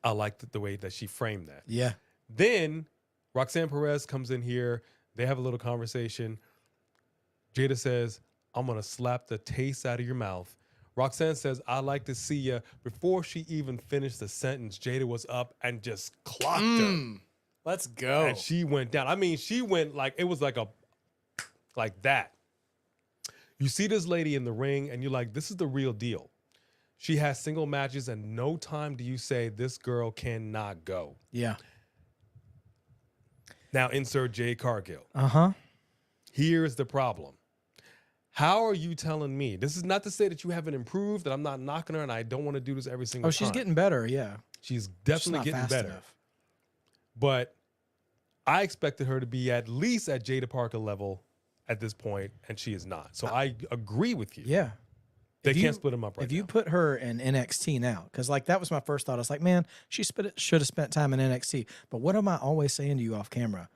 I liked the way that she framed that. Yeah. Then Roxanne Perez comes in here. They have a little conversation. Jada says, I'm going to slap the taste out of your mouth. Roxanne says, I'd like to see you. Before she even finished the sentence, Jada was up and just clocked her. Let's go. And she went down. I mean, she went like, it was like that. You see this lady in the ring and you're like, this is the real deal. She has single matches and no time do you say this girl cannot go. Yeah. Now insert Jade Cargill. Uh-huh. Here's the problem. How are you telling me? This is not to say that you haven't improved, that I'm not knocking her and I don't want to do this every single time. Oh, she's getting better, yeah. She's definitely She's not getting fast better. enough. But I expected her to be at least at Jada Parker level at this point, and she is not. So I agree with you. Yeah. They can't split them up right If now. you put her in NXT now, because like that was my first thought. I was like, man, she should have spent time in NXT. But what am I always saying to you off camera?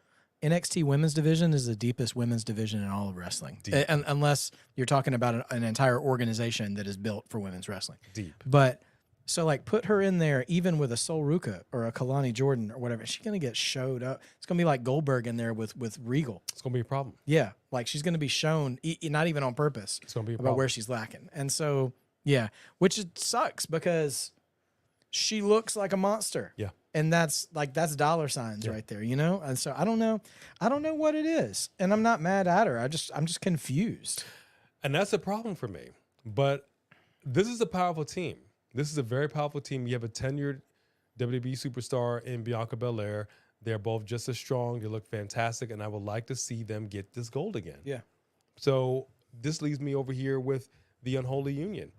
NXT women's division is the deepest women's division in all of wrestling. Unless you're talking about an entire organization that is built for women's wrestling. Deep. But so like put her in there even with a Sol Ruka or a Kalani Jordan or whatever. She's going to get showed up. It's going to be like Goldberg in there with Regal. It's going to be a problem. Yeah. Like she's going to be shown, not even on purpose, It's going to be a about problem. where she's lacking. And so, yeah, which it sucks because she looks like a monster. Yeah. And that's dollar signs right there, you know? And so I don't know what it is. And I'm not mad at her. I'm just confused. And that's a problem for me. But this is a powerful team. This is a very powerful team. You have a tenured WWE superstar in Bianca Belair. They're both just as strong. They look fantastic. And I would like to see them get this gold again. Yeah. So this leaves me over here with the Unholy Union.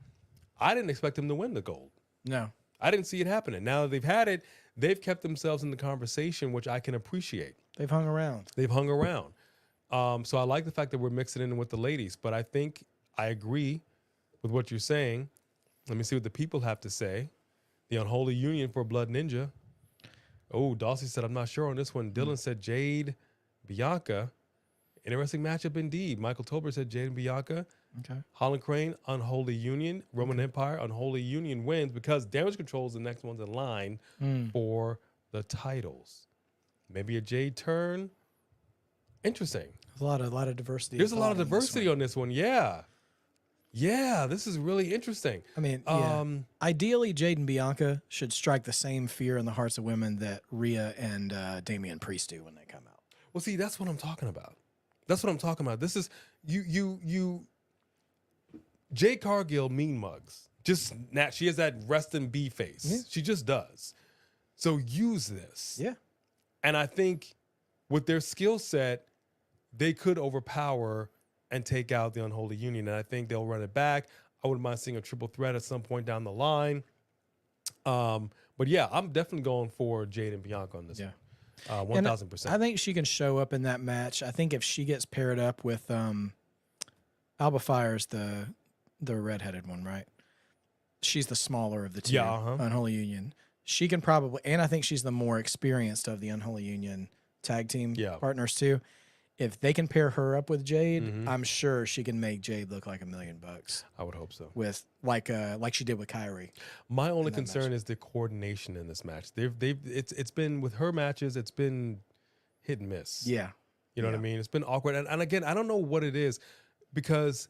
I didn't expect them to win the gold. No. I didn't see it happening. Now that they've had it, they've kept themselves in the conversation, which I can appreciate. They've hung around. They've hung around. So I like the fact that we're mixing in with the ladies, but I think I agree with what you're saying. Let me see what the people have to say. The Unholy Union for Blood Ninja. Oh, Dawsey said, I'm not sure on this one. Dylan said Jade, Bianca. Interesting matchup indeed. Michael Tober said Jade and Bianca. Okay. Holland Crane, Unholy Union. Roman Empire, Unholy Union wins because Damage Control is the next one's in line for the titles. Maybe a Jade turn. Interesting. A lot of diversity. There's a lot of diversity on this one. Yeah. Yeah, this is really interesting. I mean, ideally, Jade and Bianca should strike the same fear in the hearts of women that Rhea and Damian Priest do when they come out. Well, see, that's what I'm talking about. That's what I'm talking about. This is you. Jade Cargill mean mugs. She has that rest and be face. Yeah. She just does. So use this. Yeah. And I think with their skill set, they could overpower and take out the Unholy Union. And I think they'll run it back. I wouldn't mind seeing a triple threat at some point down the line. But yeah, I'm definitely going for Jade and Bianca on this one. 1,000%. I think she can show up in that match. I think if she gets paired up with Alba Fyre's the redheaded one, right? She's the smaller of the two. Yeah, Unholy Union. She can probably, and I think she's the more experienced of the Unholy Union tag team partners too. If they can pair her up with Jade, I'm sure she can make Jade look like $1 million. I would hope so. With like she did with Kyrie. My only concern is the coordination in this match. It's been with her matches, it's been hit and miss. Yeah. You know what I mean? It's been awkward. And again, I don't know what it is because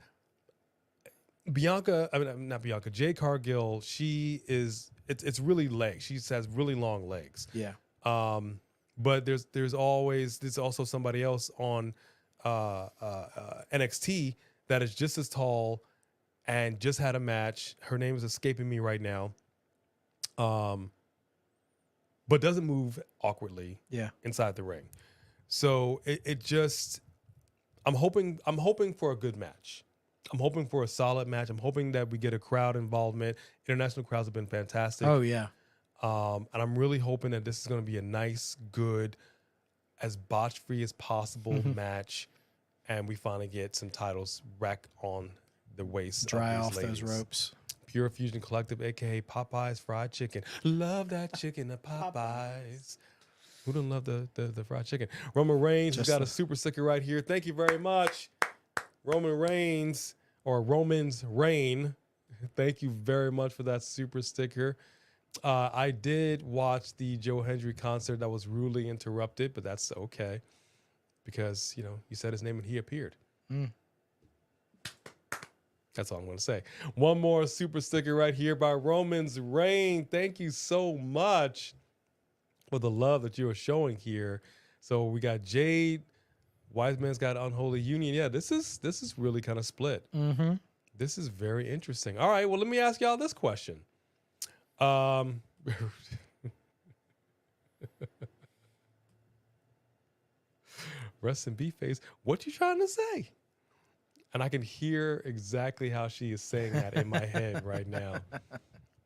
Bianca, I mean, not Bianca, Jade Cargill, it's really legs. She has really long legs. Yeah. But there's also somebody else on NXT that is just as tall and just had a match. Her name is escaping me right now. But doesn't move awkwardly inside the ring. So I'm hoping for a good match. I'm hoping for a solid match. I'm hoping that we get a crowd involvement. International crowds have been fantastic. Oh, yeah. And I'm really hoping that this is going to be a nice, good, as botch-free as possible match. And we finally get some titles rack on the waist. Dry of off these those ladies. ropes. Pure Fusion Collective, a.k.a. Popeye's Fried Chicken. Love that chicken at Popeye's. Who doesn't love the fried chicken? Roman Reigns has got a super sticker right here. Thank you very much. Roman Reigns, or Roman's Reign. Thank you very much for that super sticker. I did watch the Joe Hendry concert that was rudely interrupted, but that's okay. Because, you said his name and he appeared. That's all I'm going to say. One more super sticker right here by Roman's Reign. Thank you so much for the love that you are showing here. So we got Jade. Wise Man's got Unholy Union. Yeah, this is really kind of split. Mm-hmm. This is very interesting. All right, well, let me ask y'all this question. Rest in peace, face. What you trying to say? And I can hear exactly how she is saying that in my head right now.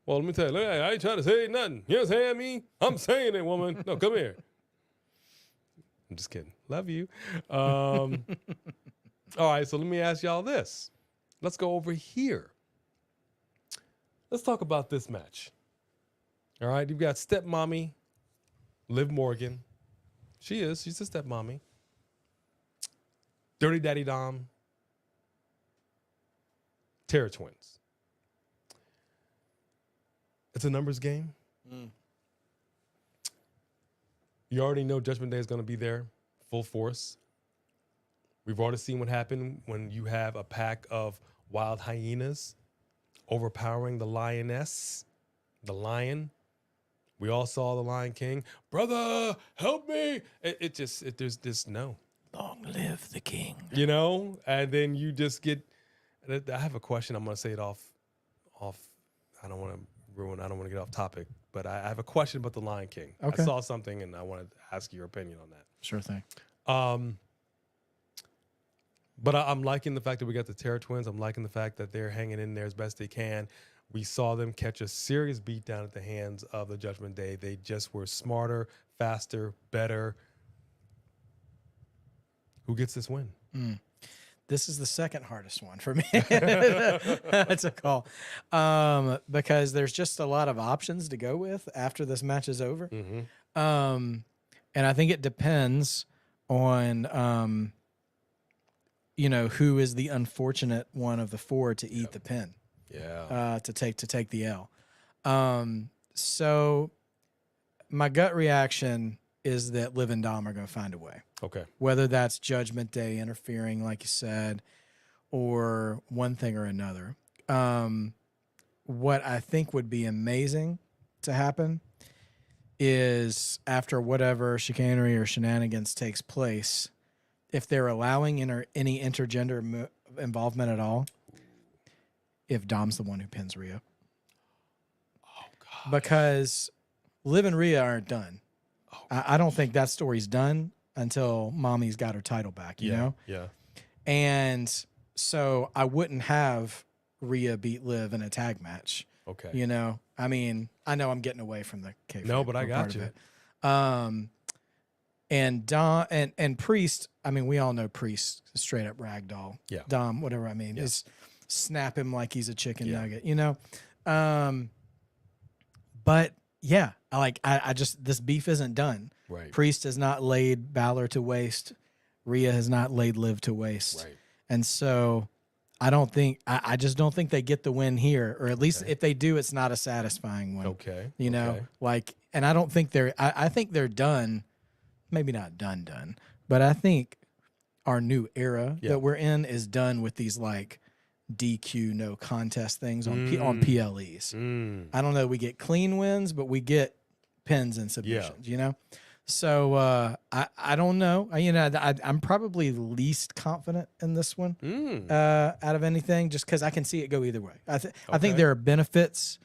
Well, let me tell you, I ain't trying to say nothing. You know what I'm saying, me? I'm saying it, woman. No, come here. I'm just kidding. Love you. All right, so let me ask y'all this. Let's go over here. Let's talk about this match. All right, you've got stepmommy, Liv Morgan. She's a stepmommy. Dirty Daddy Dom, Terror Twins. It's a numbers game. You already know Judgment Day is going to be there, full force. We've already seen what happened when you have a pack of wild hyenas overpowering the lioness, the lion. We all saw the Lion King. Brother, help me. There's this no. Long live the king. And then you just get, I have a question. I'm going to say it off. I don't want to get off topic, but I have a question about the Lion King. Okay. I saw something and I wanted to ask your opinion on that. Sure thing. But I'm liking the fact that we got the Terror Twins. I'm liking the fact that they're hanging in there as best they can. We saw them catch a serious beatdown at the hands of the Judgment Day. They just were smarter, faster, better. Who gets this win? This is the second hardest one for me. That's a call. Because there's just a lot of options to go with after this match is over. Mm-hmm. And I think it depends on, who is the unfortunate one of the four to eat the pin. Yeah. To take the L. So my gut reaction is that Liv and Dom are going to find a way. Okay. Whether that's Judgment Day interfering, like you said, or one thing or another. What I think would be amazing to happen is after whatever chicanery or shenanigans takes place, if they're allowing any intergender involvement at all, if Dom's the one who pins Rhea. Oh, God. Because Liv and Rhea aren't done. I don't think that story's done until Mommy's got her title back, you know? Yeah. And so I wouldn't have Rhea beat Liv in a tag match. Okay. I mean, I know I'm getting away from the kayfabe. No, but I got you. And Dom and Priest, I mean, we all know Priest, straight up ragdoll. Yeah. Dom, whatever I mean, is snap him like he's a chicken nugget, But yeah, I just, this beef isn't done. Right. Priest has not laid Balor to waste. Rhea has not laid Liv to waste. Right. And so I just don't think they get the win here, or at least if they do, it's not a satisfying one. Okay. And I don't think I think they're done. Maybe not done, but I think our new era that we're in is done with these DQ no contest things on PLEs. I don't know. We get clean wins, but we get pins and submissions. You know. So I don't know. I'm probably least confident in this one out of anything, just because I can see it go either way. I think there are benefits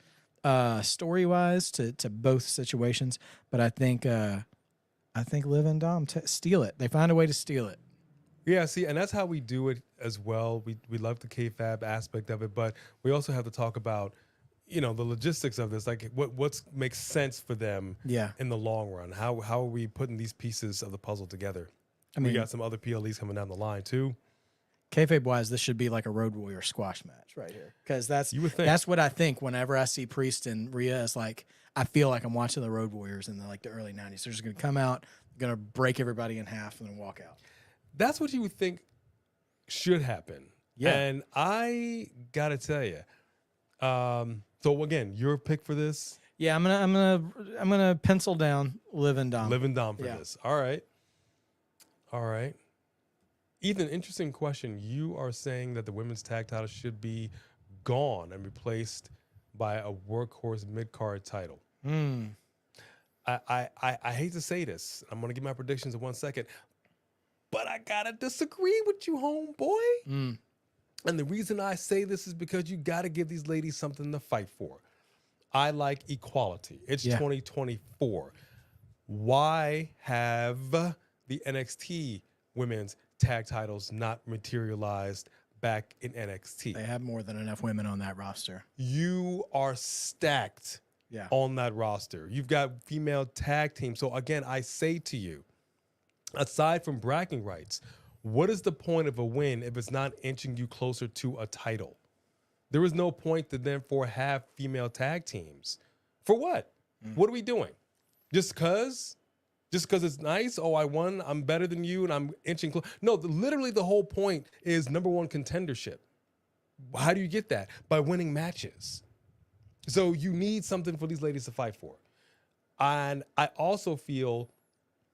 story wise to both situations, but I think Liv and Dom steal it. They find a way to steal it. Yeah, see, and that's how we do it as well. We love the kayfabe aspect of it, but we also have to talk about, the logistics of this, like what makes sense for them in the long run. How are we putting these pieces of the puzzle together? I mean, we got some other PLEs coming down the line too. Kayfabe wise, this should be like a Road Warrior squash match right here, because that's what I think whenever I see Priest and Rhea. Is like I feel like I'm watching the Road Warriors in the early '90s. They're just gonna come out, gonna break everybody in half, and then walk out. That's what you would think should happen. Yeah, and I gotta tell you. So again, your pick for this? Yeah, I'm gonna pencil down Liv and Dom. Liv and Dom for this. All right. Ethan, interesting question. You are saying that the women's tag title should be gone and replaced by a workhorse mid-card title. I hate to say this. I'm gonna give my predictions in 1 second, but I gotta disagree with you, homeboy. And the reason I say this is because you got to give these ladies something to fight for. I like equality. It's 2024. Why have the NXT women's tag titles not materialized back in NXT? They have more than enough women on that roster. You are stacked on that roster. You've got female tag teams. So again, I say to you, aside from bragging rights, what is the point of a win if it's not inching you closer to a title? There is no point to therefore have female tag teams. For what? What are we doing? Just because it's nice? Oh, I won. I'm better than you, and I'm inching close. No, literally the whole point is #1 contendership. How do you get that? By winning matches. So you need something for these ladies to fight for. And I also feel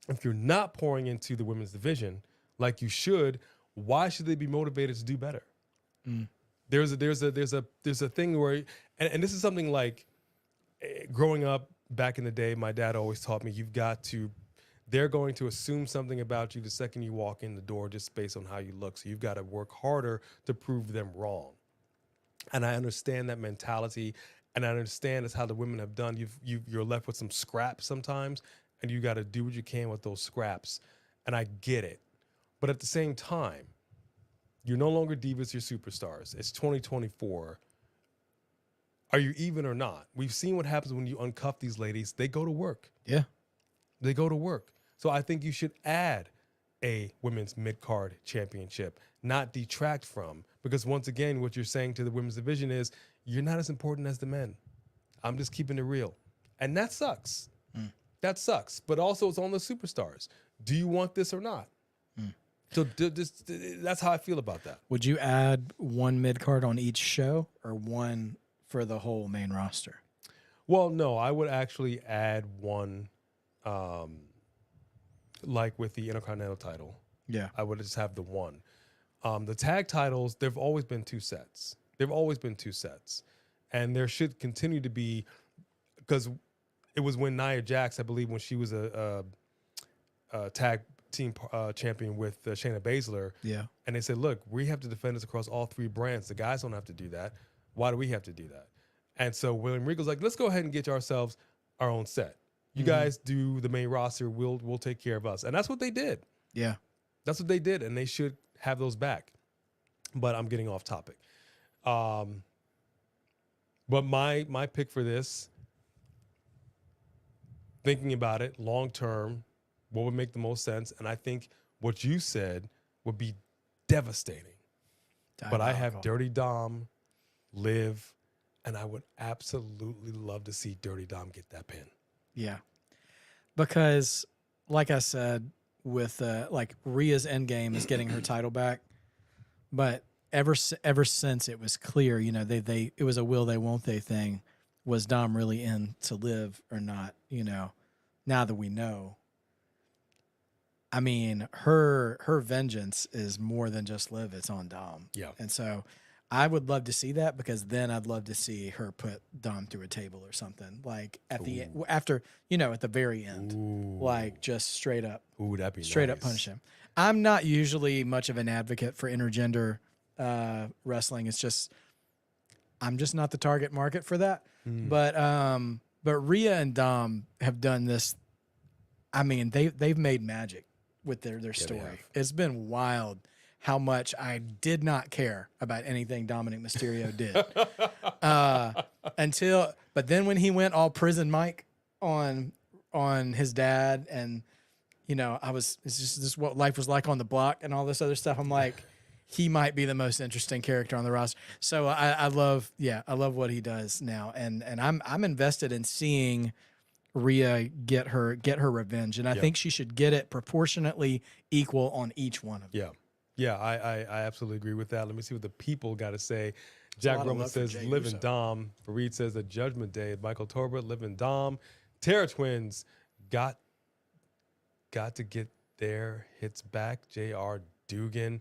if you're not pouring into the women's division like you should, why should they be motivated to do better? There's a thing where, and this is something like growing up back in the day, my dad always taught me, they're going to assume something about you the second you walk in the door just based on how you look. So you've got to work harder to prove them wrong. And I understand that mentality, and I understand that's how the women have done. You're left with some scraps sometimes, and you got to do what you can with those scraps. And I get it. But at the same time, you're no longer divas, you're superstars. It's 2024. Are you even or not? We've seen what happens when you uncuff these ladies. They go to work. Yeah. They go to work. So I think you should add a women's mid-card championship, not detract from. Because once again, what you're saying to the women's division is, you're not as important as the men. I'm just keeping it real. And that sucks. That sucks. But also it's on the superstars. Do you want this or not? So that's how I feel about that. Would you add one mid-card on each show or one for the whole main roster? Well, no, I would actually add one, like with the Intercontinental title. Yeah. I would just have the one. The tag titles, there've always been two sets. And there should continue to be, because it was when Nia Jax, I believe, when she was a tag team champion with Shayna Baszler. Yeah. And they said, look, we have to defend us across all three brands. The guys don't have to do that. Why do we have to do that? And so William Regal's like, let's go ahead and get ourselves our own set. You guys do the main roster. We'll take care of us. And that's what they did. Yeah. That's what they did. And they should have those back. But I'm getting off topic. But my pick for this, thinking about it long term, what would make the most sense? And I think what you said would be devastating. But I have Dirty Dom, Liv, and I would absolutely love to see Dirty Dom get that pin. Yeah. Because, like I said, with Rhea's endgame is getting her title back, but ever since it was clear, it was a will they won't they thing. Was Dom really in to Liv or not? Now that we know. I mean, her vengeance is more than just Liv. It's on Dom. Yeah. And so I would love to see that because then I'd love to see her put Dom through a table or something like at the after at the very end, like just straight up. Ooh, that'd be straight nice. up punish him. I'm not usually much of an advocate for intergender wrestling. It's just I'm just not the target market for that. But Rhea and Dom have done this. I mean, they've made magic with their story. It's been wild how much I did not care about anything Dominik Mysterio did but then when he went all prison Mike on his dad and it's just this is what life was like on the block and all this other stuff. I'm like, he might be the most interesting character on the roster. So I love what he does now, and I'm invested in seeing Rhea get her revenge, and I think she should get it proportionately equal on each one of them. Yeah, I absolutely agree with that. Let me see what the people got to say. Jack Roman says, live in Dom. Fareed says, the Judgment Day. Michael Torbert, live in Dom. Terra Twins got to get their hits back. J.R. Dugan.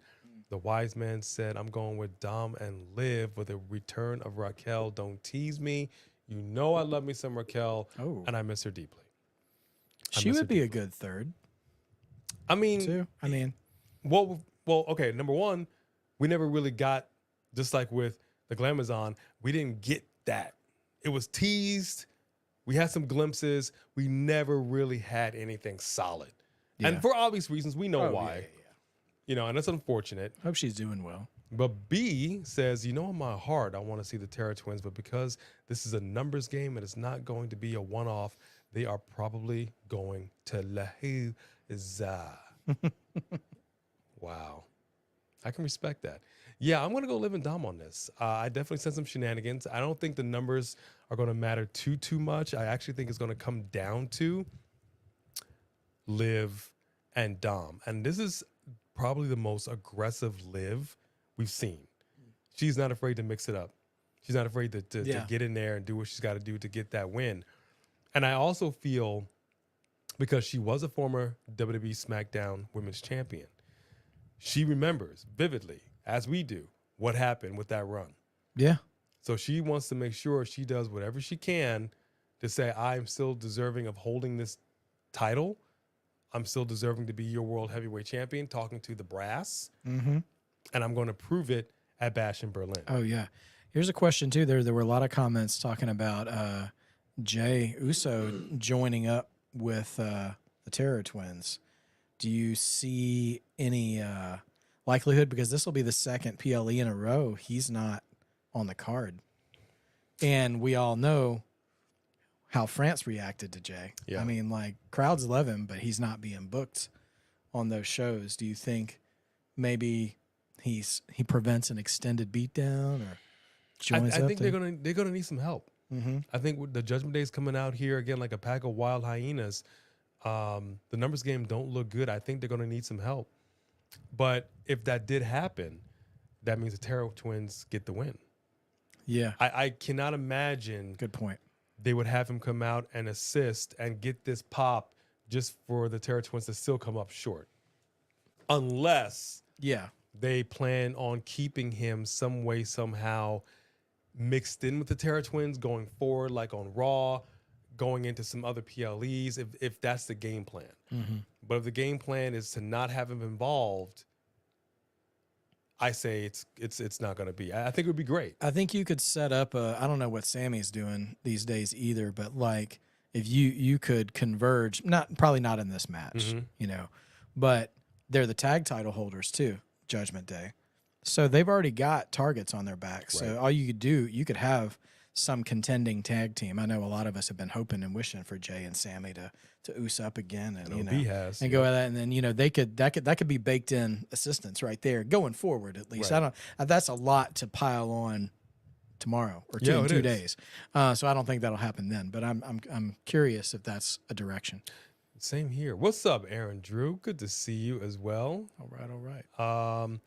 The Wise Man said, I'm going with Dom and Liv with a return of Raquel. Don't tease me. You know I love me some Raquel, and I miss her deeply. She would be a good third. I mean, well, okay, number one, we never really got, just like with the Glamazon, we didn't get that. It was teased. We had some glimpses. We never really had anything solid. Yeah. And for obvious reasons, we know why. Yeah. And that's unfortunate. Hope she's doing well. But B says, in my heart, I want to see the Terra Twins, but because this is a numbers game and it's not going to be a one-off, they are probably going to lose. Wow. I can respect that. Yeah, I'm going to go Liv and Dom on this. I definitely sense some shenanigans. I don't think the numbers are going to matter too much. I actually think it's going to come down to Liv and Dom. And this is probably the most aggressive Liv we've seen. She's not afraid to mix it up. She's not afraid to get in there and do what she's got to do to get that win. And I also feel, because she was a former WWE SmackDown Women's Champion, she remembers vividly, as we do, what happened with that run. Yeah. So she wants to make sure she does whatever she can to say, I'm still deserving of holding this title. I'm still deserving to be your world heavyweight champion, talking to the brass. Mm-hmm. And I'm going to prove it at Bash in Berlin. Oh, yeah. Here's a question, too. There were a lot of comments talking about Jey Uso joining up with the Terror Twins. Do you see any likelihood? Because this will be the second PLE in a row he's not on the card. And we all know how France reacted to Jey. Yeah. I mean, crowds love him, but he's not being booked on those shows. Do you think maybe he prevents an extended beatdown or joins up? I think they're gonna need some help. Mm-hmm. I think with the Judgment Day is coming out here again like a pack of wild hyenas. The numbers game don't look good. I think they're gonna need some help. But if that did happen, that means the Terror Twins get the win. Yeah, I cannot imagine. Good point. They would have him come out and assist and get this pop just for the Terror Twins to still come up short, unless they plan on keeping him some way, somehow mixed in with the Terror Twins going forward, like on Raw, going into some other PLEs, if that's the game plan. Mm-hmm. But if the game plan is to not have him involved, I say it's not going to be. I think it would be great. I think you could set up I don't know what Sammy's doing these days either, but if you could converge, probably not in this match, but they're the tag title holders too, Judgment Day. So they've already got targets on their back. Right. So all you could do, you could have some contending tag team. I know a lot of us have been hoping and wishing for Jey and Sammy to oos up again and go at that, and then that could be baked in assistance right there going forward at least. Right. That's a lot to pile on tomorrow or two days. So I don't think that'll happen then. But I'm curious if that's a direction. Same here. What's up, Aaron Drew? Good to see you as well. All right.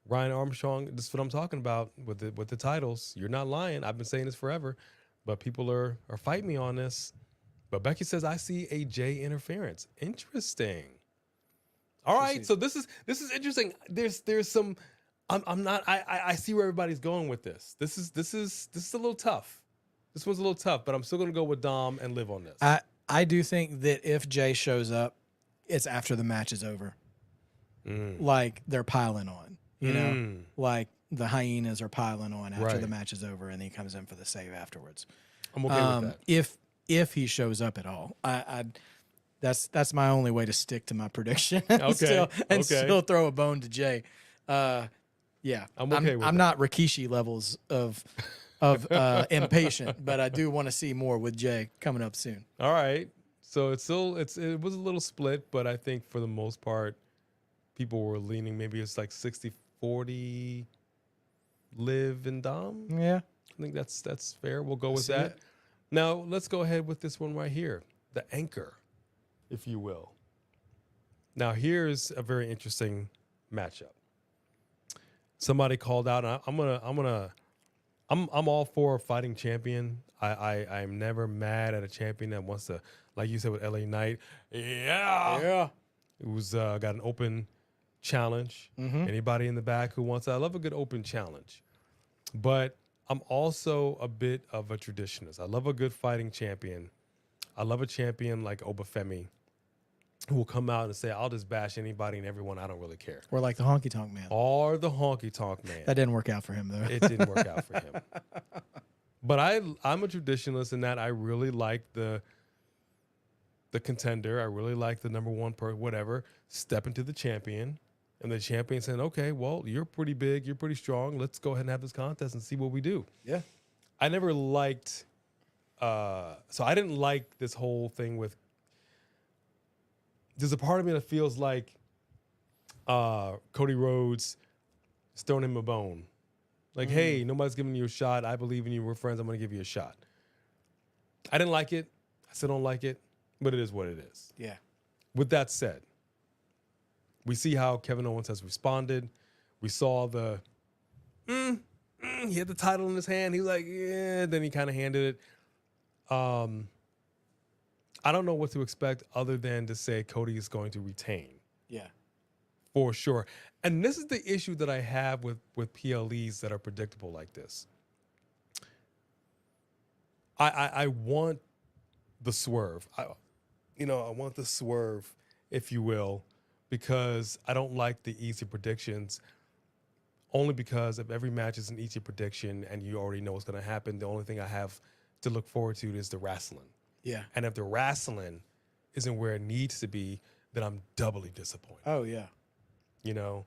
Ryan Armstrong, this is what I'm talking about with the titles. You're not lying. I've been saying this forever, but people are fighting me on this. But Becky says, I see a Jey interference. Interesting. All right, so this is interesting. There's some I'm not. I see where everybody's going with this. This is a little tough. This one's a little tough, but I'm still gonna go with Dom and live on this. I do think that if Jay shows up, it's after the match is over. Like they're piling on, you know, like the hyenas are piling on after the match is over, and he comes in for the save afterwards. I'm okay with that. If he shows up at all, that's my only way to stick to my prediction and still throw a bone to Jay. Yeah, I'm okay with that. I'm not Rikishi levels of impatient, but I do want to see more with Jay coming up soon. All right, so it was a little split, but I think for the most part, people were leaning. Maybe it's like 60-40, Liv and Dom. Yeah, I think that's fair. We'll go with that. Now let's go ahead with this one right here, the anchor, if you will. Now here's a very interesting matchup. Somebody called out, and I'm all for a fighting champion. I'm never mad at a champion that wants to, like you said with LA Knight. Yeah. It was got an open challenge. Anybody in the back who wants that? I love a good open challenge. But I'm also a bit of a traditionalist. I love a good fighting champion. I love a champion like Obafemi who will come out and say, I'll just bash anybody and everyone. I don't really care. Or like the Honky Tonk Man. Or the Honky Tonk Man. That didn't work out for him, though. It didn't work out for him. But I'm a traditionalist in that I really like the contender. I really like the number one whatever, step into the champion. And the champion saying, okay, well, you're pretty big. You're pretty strong. Let's go ahead and have this contest and see what we do. Yeah. I never liked, so I didn't like this whole thing with, there's a part of me that feels like Cody Rhodes is throwing him a bone. Like, hey, nobody's giving you a shot. I believe in you. We're friends. I'm going to give you a shot. I didn't like it. I still don't like it, but it is what it is. Yeah. With that said, we see how Kevin Owens has responded. We saw the, he had the title in his hand. He was like, yeah, then he kind of handed it. I don't know what to expect other than to say Cody is going to retain. Yeah. For sure. And this is the issue that I have with PLEs that are predictable like this. I want the swerve. I want the swerve, if you will, because I don't like the easy predictions. Only because if every match is an easy prediction and you already know what's going to happen, the only thing I have to look forward to is the wrestling. Yeah. And if the wrestling isn't where it needs to be, then I'm doubly disappointed. Oh, yeah. You know?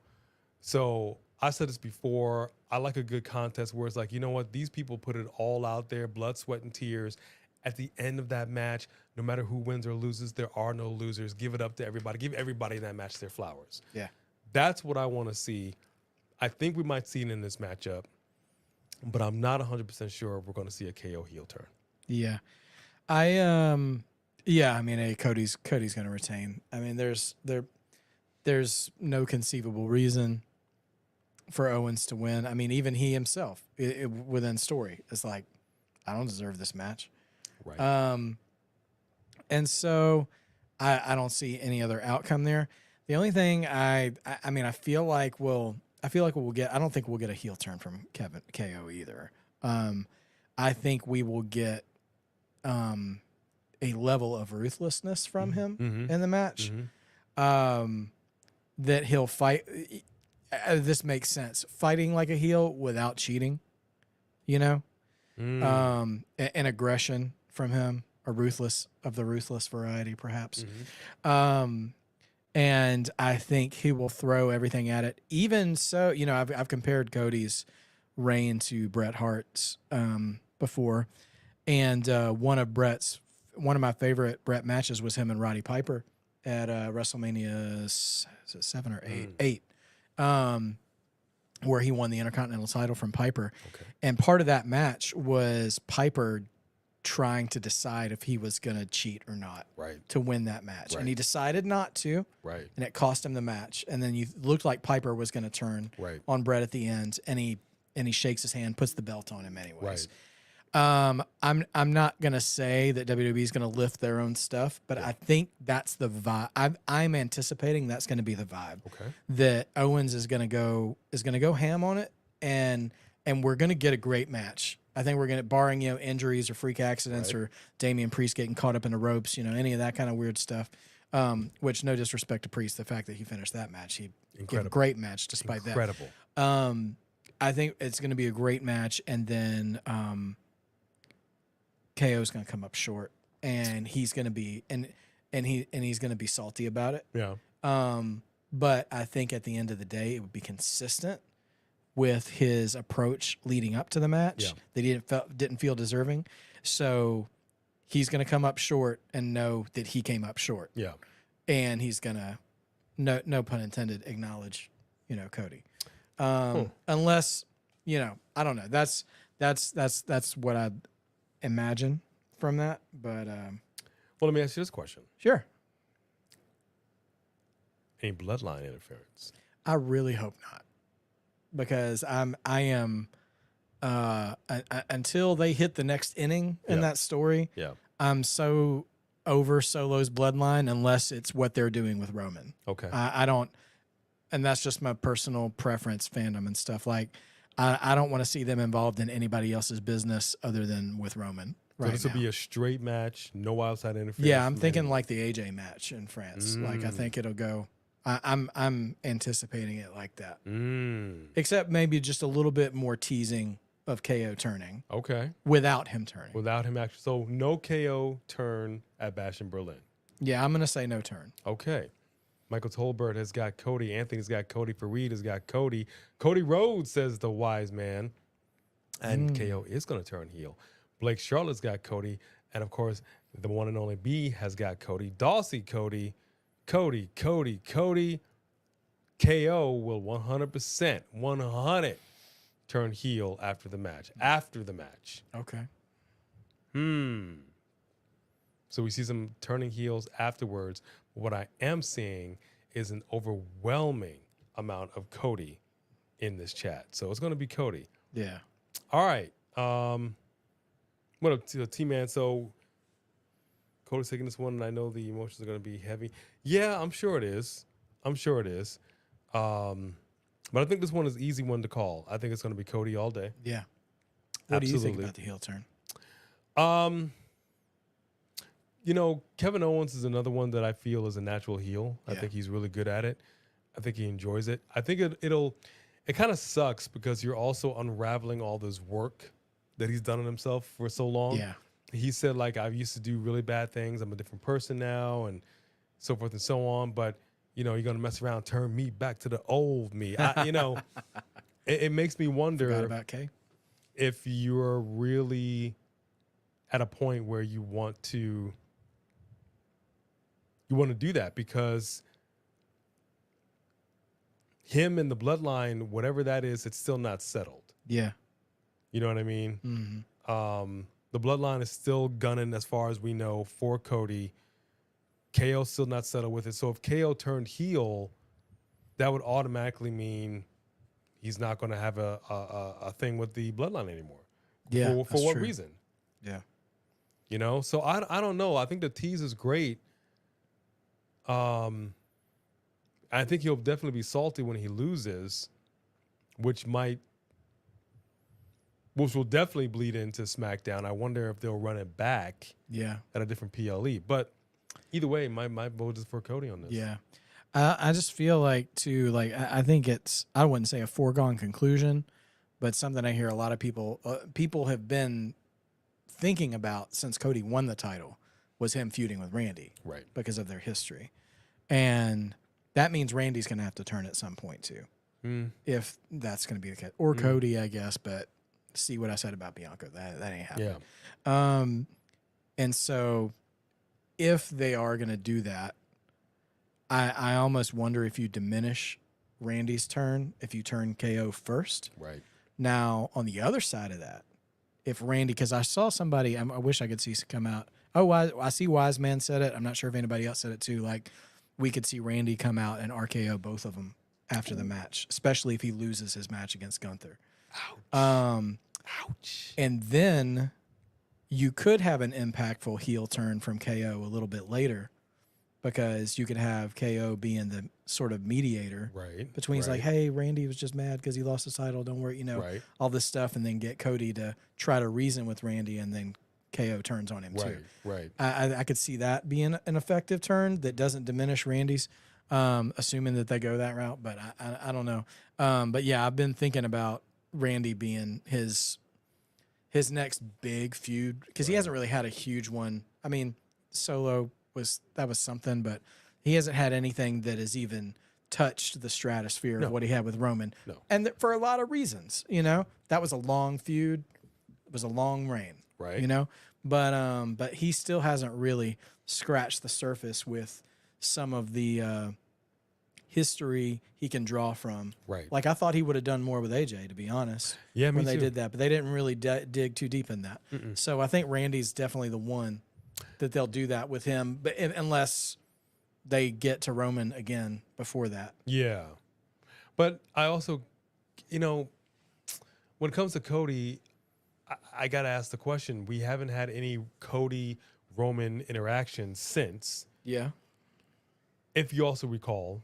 So I said this before. I like a good contest where it's like, you know what? These people put it all out there, blood, sweat, and tears. At the end of that match, no matter who wins or loses, there are no losers. Give it up to everybody. Give everybody in that match their flowers. Yeah. That's what I want to see. I think we might see it in this matchup, but I'm not 100% sure we're going to see a KO heel turn. Yeah. I mean, Cody's going to retain. I mean, there's no conceivable reason for Owens to win. I mean, even he himself within story is like, I don't deserve this match. Right. And so I don't see any other outcome there. The only thing I feel like we'll get, I don't think we'll get a heel turn from KO either. I think we will get a level of ruthlessness from him in the match. That he'll fight. This makes sense. Fighting like a heel without cheating, you know, an aggression from him, a ruthless variety, perhaps. And I think he will throw everything at it. Even so, you know, I've compared Cody's reign to Bret Hart's before, and one of my favorite Bret matches was him and Roddy Piper at WrestleMania 7 or 8, where he won the Intercontinental title from Piper. Okay. And part of that match was Piper trying to decide if he was going to cheat or not to win that match. Right. And he decided not to, and it cost him the match. And then you looked like Piper was going to turn on Bret at the end, and he shakes his hand, puts the belt on him anyways. I'm not gonna say that WWE is gonna lift their own stuff, but I think that's the vibe. I'm anticipating that's gonna be the vibe. Okay. That Owens is gonna go ham on it, and we're gonna get a great match. I think we're gonna, barring injuries or freak accidents or Damian Priest getting caught up in the ropes, any of that kind of weird stuff. Which, no disrespect to Priest, the fact that he finished that match, he gave a great match despite that. Incredible. I think it's going to be a great match, and then KO's going to come up short, and he's going to be he's going to be salty about it. Yeah. But I think at the end of the day, it would be consistent with his approach leading up to the match that he didn't feel deserving. So he's going to come up short and know that he came up short. Yeah. And he's going to, no pun intended, acknowledge, Cody. Unless, I don't know. That's what I imagine from that. But well, let me ask you this question. Sure. Any bloodline interference? I really hope not, because I am until they hit the next inning in that story. Yeah. I'm so over Solo's bloodline unless it's what they're doing with Roman. Okay. I don't, and that's just my personal preference, fandom and stuff. Like, I don't want to see them involved in anybody else's business other than with Roman. So this will be a straight match, no outside interference. Yeah, I'm thinking like the AJ match in France. Like, I think it'll go. I'm anticipating it like that. Except maybe just a little bit more teasing of KO turning. Okay. Without him turning. Without him actually. So no KO turn at Bash in Berlin. Yeah, I'm going to say no turn. Okay. Michael Tolbert has got Cody. Anthony's got Cody. Fareed has got Cody. Cody Rhodes, says the wise man. And KO is going to turn heel. Blake Charlotte's got Cody. And, of course, the one and only B has got Cody. Dawsey, Cody. Cody. KO will 100% turn heel after the match. Okay. So we see some turning heels afterwards. What I am seeing is an overwhelming amount of Cody in this chat. So it's going to be Cody. Yeah. All right. What up, T-Man? So Cody's taking this one, and I know the emotions are going to be heavy. Yeah, I'm sure it is. But I think this one is an easy one to call. I think it's going to be Cody all day. Yeah. What do you think about the heel turn? Kevin Owens is another one that I feel is a natural heel. I think he's really good at it. I think he enjoys it. I think it kind of sucks because you're also unraveling all this work that he's done on himself for so long. Yeah. He said, like, I used to do really bad things. I'm a different person now, and so forth and so on. But, you're going to mess around, turn me back to the old me. It makes me wonder about Kay? If you're really at a point where you want to do that, because him and the bloodline, whatever that is, it's still not settled. Yeah. You know what I mean? Mm-hmm. The bloodline is still gunning, as far as we know, for Cody. KO's still not settled with it. So if KO turned heel, that would automatically mean he's not going to have a thing with the bloodline anymore. Yeah. For what reason? Yeah. So I don't know. I think the tease is great. I think he'll definitely be salty when he loses, which will definitely bleed into SmackDown. I wonder if they'll run it back at a different PLE. But either way, my vote is for Cody on this. Yeah. I just feel like, I think it's, I wouldn't say a foregone conclusion, but something I hear a lot of people have been thinking about since Cody won the title was him feuding with Randy. Right. Because of their history. And that means Randy's going to have to turn at some point too. If that's going to be the case. Or Cody, I guess, but see what I said about Bianca. That ain't happening. Yeah. And so if they are going to do that, I almost wonder if you diminish Randy's turn, if you turn KO first. Right. Now, on the other side of that, if Randy, because I saw somebody, I wish I could see come out. Oh, I see Wise Man said it. I'm not sure if anybody else said it too. Like, we could see Randy come out and RKO both of them after the match, especially if he loses his match against Gunther. Ouch. And then you could have an impactful heel turn from KO a little bit later, because you could have KO being the sort of mediator between, he's like, hey, Randy was just mad because he lost his title. Don't worry, all this stuff, and then get Cody to try to reason with Randy, and then KO turns on him too. Right. I could see that being an effective turn that doesn't diminish Randy's, assuming that they go that route. But I don't know. But yeah, I've been thinking about Randy being his next big feud, because he hasn't really had a huge one. I mean, Solo was something, but he hasn't had anything that has even touched the stratosphere of what he had with Roman. No. And for a lot of reasons, that was a long feud. It was a long reign, right? But he still hasn't really scratched the surface with some of the history he can draw from. Right. Like, I thought he would have done more with AJ, to be honest. Yeah, when me they too. did that, but they didn't really dig too deep in that. So I think Randy's definitely the one that they'll do that with him, but unless they get to Roman again before that. Yeah. But I also, when it comes to Cody, I got to ask the question. We haven't had any Cody-Roman interaction since. Yeah. If you also recall,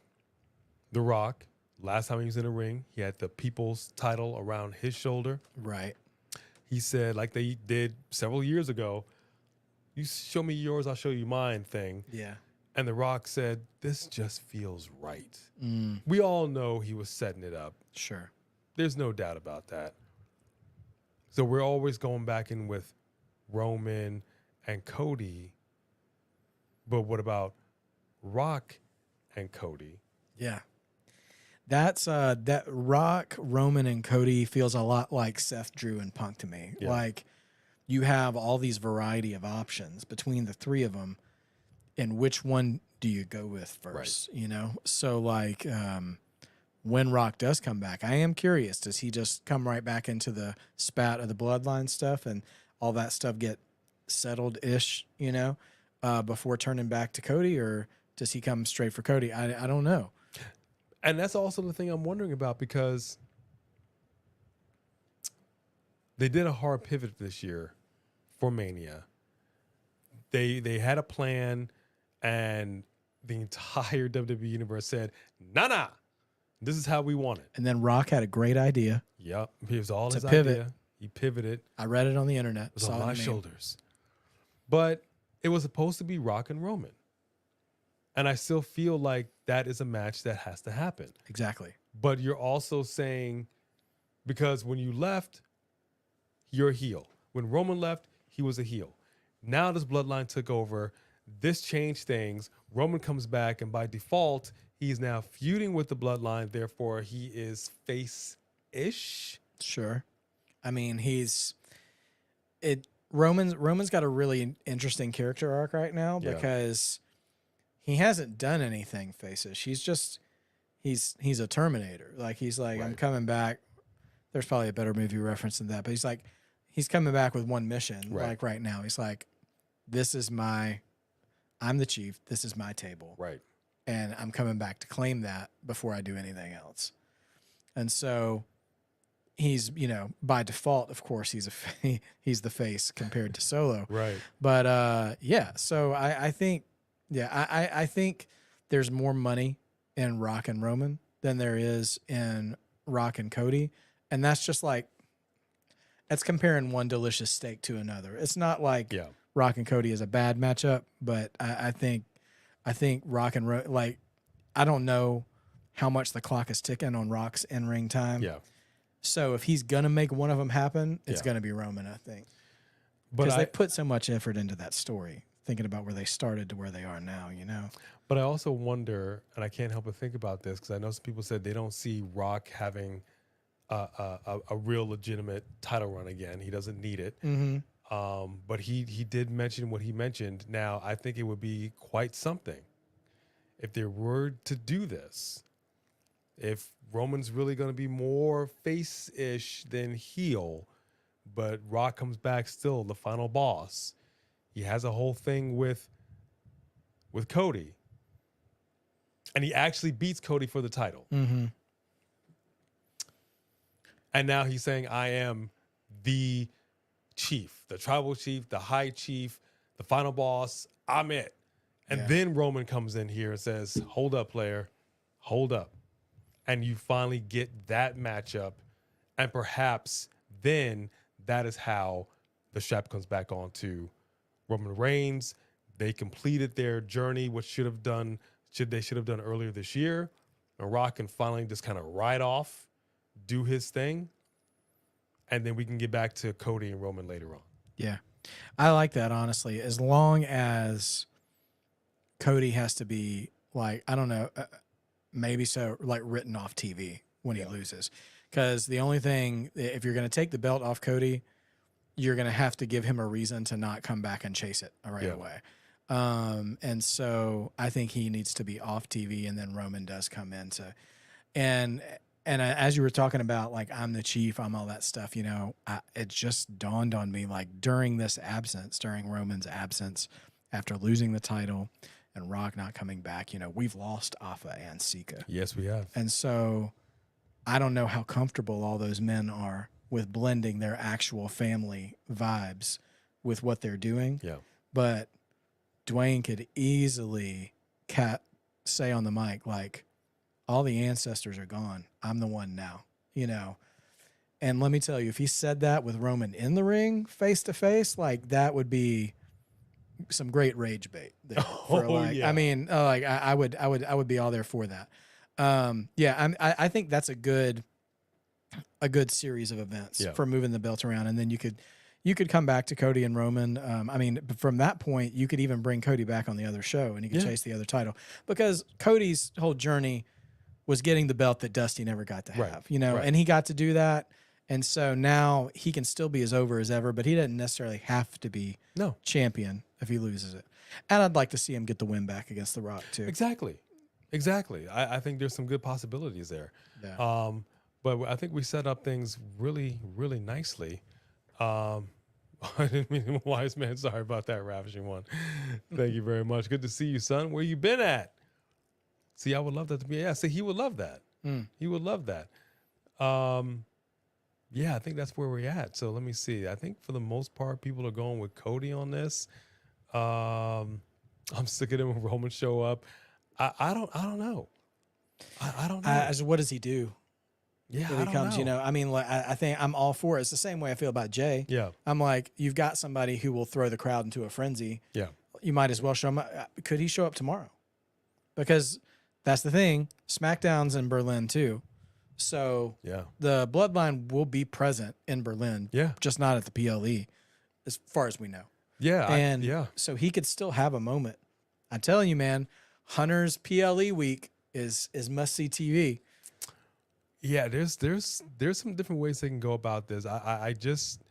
The Rock, last time he was in a ring, he had the people's title around his shoulder. Right. He said, like they did several years ago, you show me yours, I'll show you mine thing. Yeah. And The Rock said, this just feels right. We all know he was setting it up. Sure. There's no doubt about that. So we're always going back in with Roman and Cody. But what about Rock and Cody? Yeah. That's that Rock, Roman, and Cody feels a lot like Seth, Drew, and Punk to me. Yeah. Like, you have all these variety of options between the three of them, and which one do you go with first? So like, when Rock does come back, I am curious, does he just come right back into the spat of the bloodline stuff and all that stuff get settled ish, before turning back to Cody, or does he come straight for Cody? I don't know. And that's also the thing I'm wondering about, because they did a hard pivot this year for Mania. They had a plan, and the entire WWE universe said, nah, this is how we want it. And then Rock had a great idea. Yep. It was all To his pivot. idea. He pivoted. I read it on the internet. It was saw on the my meme. shoulders. But it was supposed to be Rock and Roman. And I still feel like that is a match that has to happen. Exactly. But you're also saying, because when you left, you're a heel. When Roman left, he was a heel. Now this bloodline took over. This changed things. Roman comes back, and by default, he's now feuding with the bloodline. Therefore, he is face-ish. Sure. I mean, Roman's got a really interesting character arc right now, because he hasn't done anything face-ish. He's a Terminator. Like, he's like, I'm coming back. There's probably a better movie reference than that, but he's coming back with one mission. Right. Like, right now, he's like, I'm the chief. This is my table. Right. And I'm coming back to claim that before I do anything else. And so he's, by default, of course, he's the face compared to Solo. Right. But so I think there's more money in Rock and Roman than there is in Rock and Cody. And that's just like, that's comparing one delicious steak to another. It's not like Rock and Cody is a bad matchup, but I think Rock and like, I don't know how much the clock is ticking on Rock's in-ring time. Yeah. So if he's gonna make one of them happen, it's gonna be Roman, I think. Because they put so much effort into that story, thinking about where they started to where they are now, But I also wonder, and I can't help but think about this, because I know some people said they don't see Rock having a real legitimate title run again. He doesn't need it. Mm-hmm. But he did mention what he mentioned. Now, I think it would be quite something if they were to do this. If Roman's really going to be more face-ish than heel, but Rock comes back still the final boss. He has a whole thing with Cody. And he actually beats Cody for the title. Mm-hmm. And now he's saying, I am the chief, the tribal chief, the high chief, the final boss. I'm it. And Yeah. then Roman comes in here and says, hold up, player. Hold up. And you finally get that matchup. And perhaps then that is how the strap comes back onto Roman Reigns. They completed their journey, what they should have done earlier this year. And Rock can finally just kind of ride off, do his thing. And then we can get back to Cody and Roman later on. Yeah. I like that, honestly. As long as Cody has to be, like, I don't know, maybe so, like, written off TV when he loses. Because the only thing, if you're going to take the belt off Cody, you're going to have to give him a reason to not come back and chase it right away. And so I think he needs to be off TV, and then Roman does come in to, and as you were talking about, like, I'm the chief, I'm all that stuff, you know, it just dawned on me, like, during Roman's absence, after losing the title and Rock not coming back, you know, we've lost Alpha and Sika. Yes, we have. And so I don't know how comfortable all those men are with blending their actual family vibes with what they're doing. Yeah. But Dwayne could easily say on the mic, like, all the ancestors are gone. I'm the one now, you know. And let me tell you, if he said that with Roman in the ring, face to face, like, that would be some great rage bait there. I mean, I would be all there for that. I think that's a good series of events for moving the belt around, and then you could come back to Cody and Roman. I mean, from that point, you could even bring Cody back on the other show, and he could chase the other title, because Cody's whole journey was getting the belt that Dusty never got to have, you know, and he got to do that. And so now he can still be as over as ever, but he doesn't necessarily have to be champion if he loses it. And I'd like to see him get the win back against The Rock too. Exactly. I think there's some good possibilities there. Yeah. But I think we set up things really, really nicely. I didn't mean wise man. Sorry about that, Ravishing One. Thank you very much. Good to see you, son. Where you been at? See, I would love that to be. Yeah, see, he would love that. He would love that. Yeah, I think that's where we're at. So let me see. I think for the most part, people are going with Cody on this. I'm sick of them when Roman show up. I don't know. I don't know. What does he do? Yeah, when he comes, you know, I mean, like, I think I'm all for it. It's the same way I feel about Jay. Yeah. I'm like, you've got somebody who will throw the crowd into a frenzy. Yeah. You might as well show him. Could he show up tomorrow? Because that's the thing. SmackDown's in Berlin too. So the Bloodline will be present in Berlin. Yeah. Just not at the PLE, as far as we know. Yeah. And so he could still have a moment. I'm telling you, man, Hunter's PLE week is must-see TV. Yeah, there's some different ways they can go about this. I just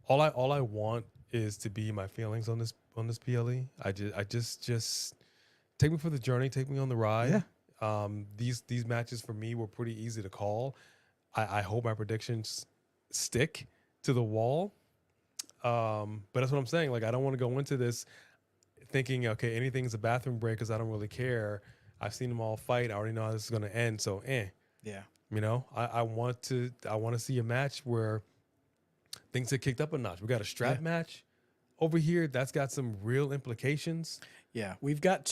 all I want is to be my feelings on this PLE. I just take me for the journey, take me on the ride. Yeah. These matches for me were pretty easy to call. I hope my predictions stick to the wall. But that's what I'm saying. Like, I don't want to go into this thinking, okay, anything's a bathroom break because I don't really care. I've seen them all fight. I already know how this is going to end. So, yeah. You know, I want to see a match where things get kicked up a notch. We got a strap match over here that's got some real implications. Yeah, we've got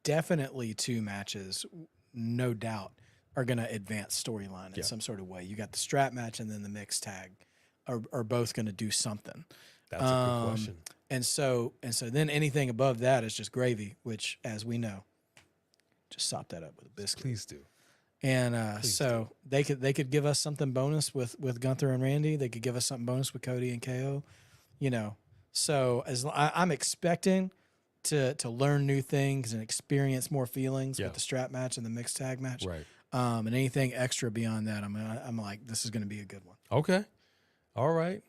definitely two matches, no doubt, are going to advance storyline in some sort of way. You got the strap match and then the mixed tag are both going to do something. That's a good question. And so then anything above that is just gravy, which, as we know, just sop that up with a biscuit. Please do. And they could give us something bonus with Gunther and Randy. They could give us something bonus with Cody and KO. You know, so I'm expecting to learn new things and experience more feelings with the strap match and the mixed tag match. Right. And anything extra beyond that, I'm like, this is going to be a good one. Okay. All right.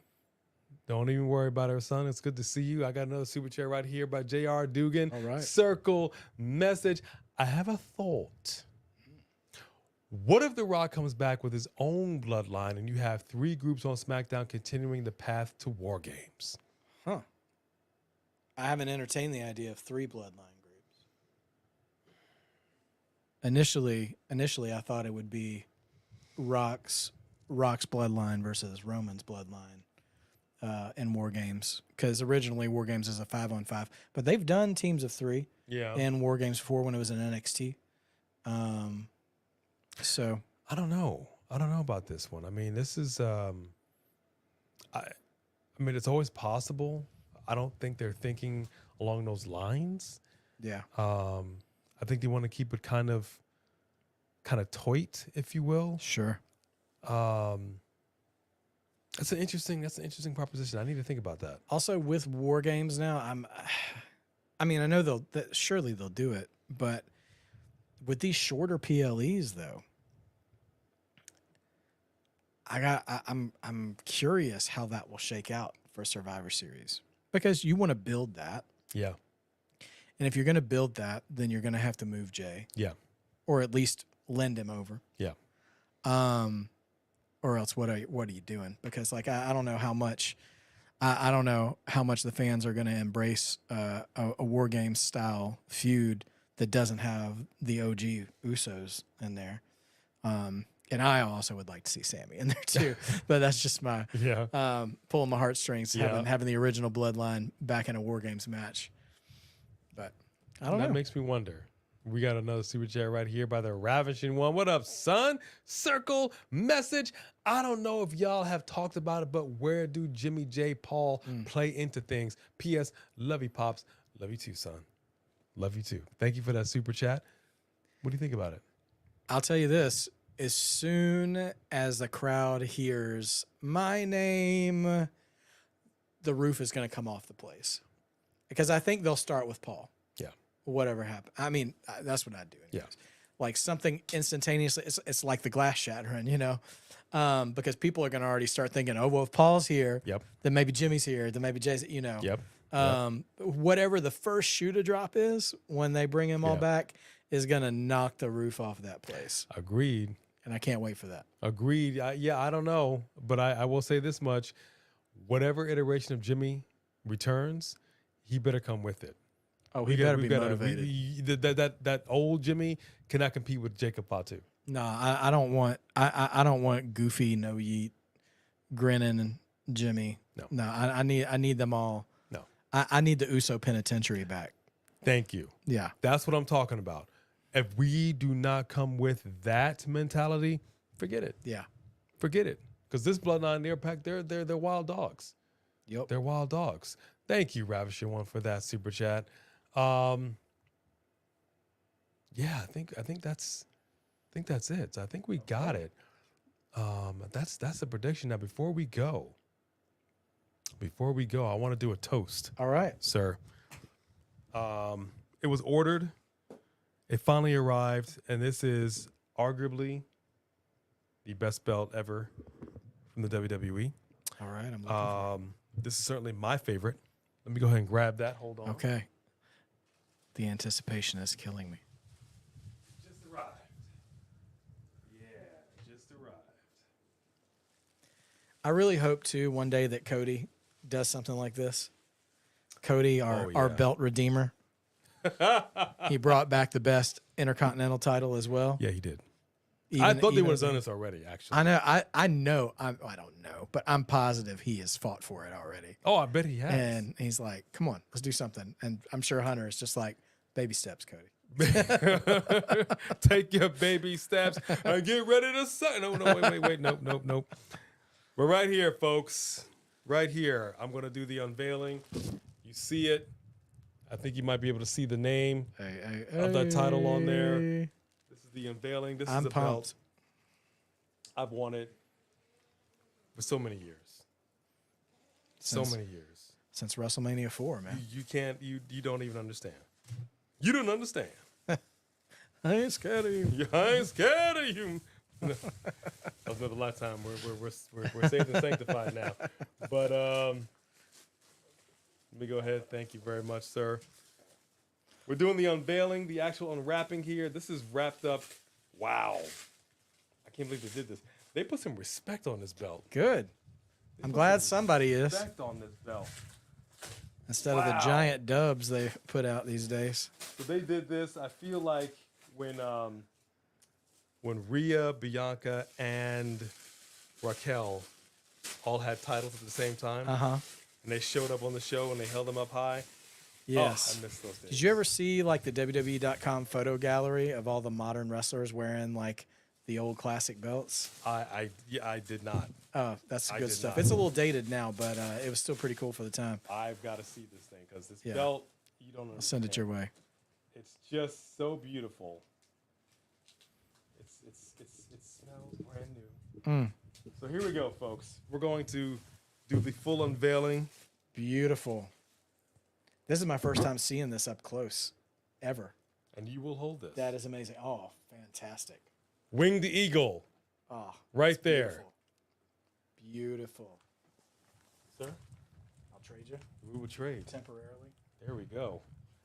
Don't even worry about it, son. It's good to see you. I got another super chat right here by J.R. Dugan. All right. Circle message. I have a thought. What if The Rock comes back with his own bloodline and you have three groups on SmackDown continuing the path to War Games? Huh. I haven't entertained the idea of three bloodline groups. Initially, I thought it would be Rock's Rock's bloodline versus Roman's bloodline in War Games, because originally War Games is a 5-on-5, but they've done teams of 3 in War Games 4 when it was in NXT. So I don't know about this one. I mean, this is I mean, it's always possible. I don't think they're thinking along those lines. yeah, I think they want to keep it kind of tight, if you will. sure. That's an interesting proposition. I need to think about that. Also, with War Games now, I mean, I know surely they'll do it, but with these shorter PLEs though, I'm curious how that will shake out for Survivor Series, because you want to build that. Yeah. And if you're going to build that, then you're going to have to move Jay. Yeah. Or at least lend him over. Yeah. Or else what are you doing? Because like I don't know how much I don't know how much the fans are going to embrace a War Games style feud that doesn't have the OG Usos in there. And I also would like to see Sammy in there too, but that's just my pulling my heartstrings, having the original bloodline back in a War Games match. But I don't know. That makes me wonder. We got another super chat right here by the Ravishing One. What up, son? Circle message. I don't know if y'all have talked about it, but where do Jimmy J. Paul play into things? P.S. Love you, Pops. Love you too, son. Love you too. Thank you for that super chat. What do you think about it? I'll tell you this. As soon as the crowd hears my name, the roof is going to come off the place. Because I think they'll start with Paul. Yeah. Whatever happened. I mean, that's what I'd do. Anyways. Yeah. Like something instantaneously. It's like the glass shattering, you know? Because people are going to already start thinking, oh, well, if Paul's here, then maybe Jimmy's here, then maybe Jay's, you know. Whatever the first shoe to drop is when they bring him all back is going to knock the roof off that place. Agreed. And I can't wait for that. Agreed. I don't know, but I will say this much. Whatever iteration of Jimmy returns, he better come with it. Oh, he better be motivated. That old Jimmy cannot compete with Jacob Fatu. No, I don't want I don't want goofy no yeet grinning and Jimmy. No, I need them all. No. I need the Uso penitentiary back. Thank you. Yeah. That's what I'm talking about. If we do not come with that mentality, forget it. Yeah. Forget it. Because this bloodline, they're wild dogs. Yep. They're wild dogs. Thank you, Ravishing One, for that super chat. I think that's it. So I think we got it. That's the prediction. Now, before we go, I want to do a toast. All right, sir. It was ordered. It finally arrived, and this is arguably the best belt ever from the WWE. All right, I'm looking for it. This is certainly my favorite. Let me go ahead and grab that. Hold on. Okay. The anticipation is killing me. Just arrived. Yeah, just arrived. I really hope too one day that Cody does something like this. Cody, our belt redeemer. He brought back the best Intercontinental title as well. Yeah, he did. I thought they would have done this already, actually. I know. I know. I don't know, but I'm positive he has fought for it already. Oh, I bet he has. And he's like, come on, let's do something. And I'm sure Hunter is just like, baby steps, Cody. Take your baby steps and get ready to suck. No, wait. Nope. We're right here, folks. Right here. I'm going to do the unveiling. You see it. I think you might be able to see the name of that title on there. This is the unveiling. This is a belt I've wanted for so many years. So many years. Since WrestleMania 4, man. You don't even understand. You don't understand. I ain't scared of you. I ain't scared of you. No. That was another lifetime. We're saved and sanctified now. But let me go ahead. Thank you very much, sir. We're doing the unveiling, the actual unwrapping here. This is wrapped up. Wow. I can't believe they did this. They put some respect on this belt. Good. I'm glad somebody is. Respect on this belt. Instead of the giant dubs they put out these days. So they did this. I feel like when Rhea, Bianca, and Raquel all had titles at the same time. And they showed up on the show and they held them up high. Yes. Oh, I missed those days. Did you ever see like the WWE.com photo gallery of all the modern wrestlers wearing like the old classic belts? I did not. Oh, that's good stuff. not. It's a little dated now, but it was still pretty cool for the time. I've got to see this thing because this belt, you don't understand. I'll send it your way. It's just so beautiful. It smells brand new. So here we go, folks. We're going to do the full unveiling. Beautiful. This is my first time seeing this up close, ever. And you will hold this. That is amazing. Oh, fantastic. Winged Eagle. Oh, right there. Beautiful. Beautiful. Sir? I'll trade you. We will trade. Temporarily. There we go.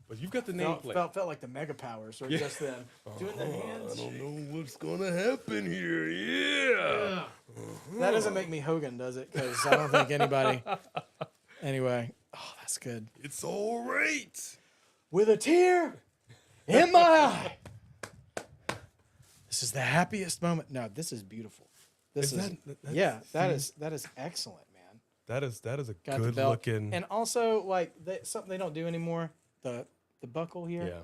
But you've got the nameplate. Felt like the Mega Powers or just them doing the hands. I don't know what's going to happen here. Yeah. That doesn't make me Hogan, does it? Because I don't think anybody. Anyway. Oh, that's good. It's all right. With a tear in my eye. This is the happiest moment. No, this is beautiful. That is excellent, man. That is a Got good the belt. looking. And also like something they don't do anymore. The buckle here. Yeah.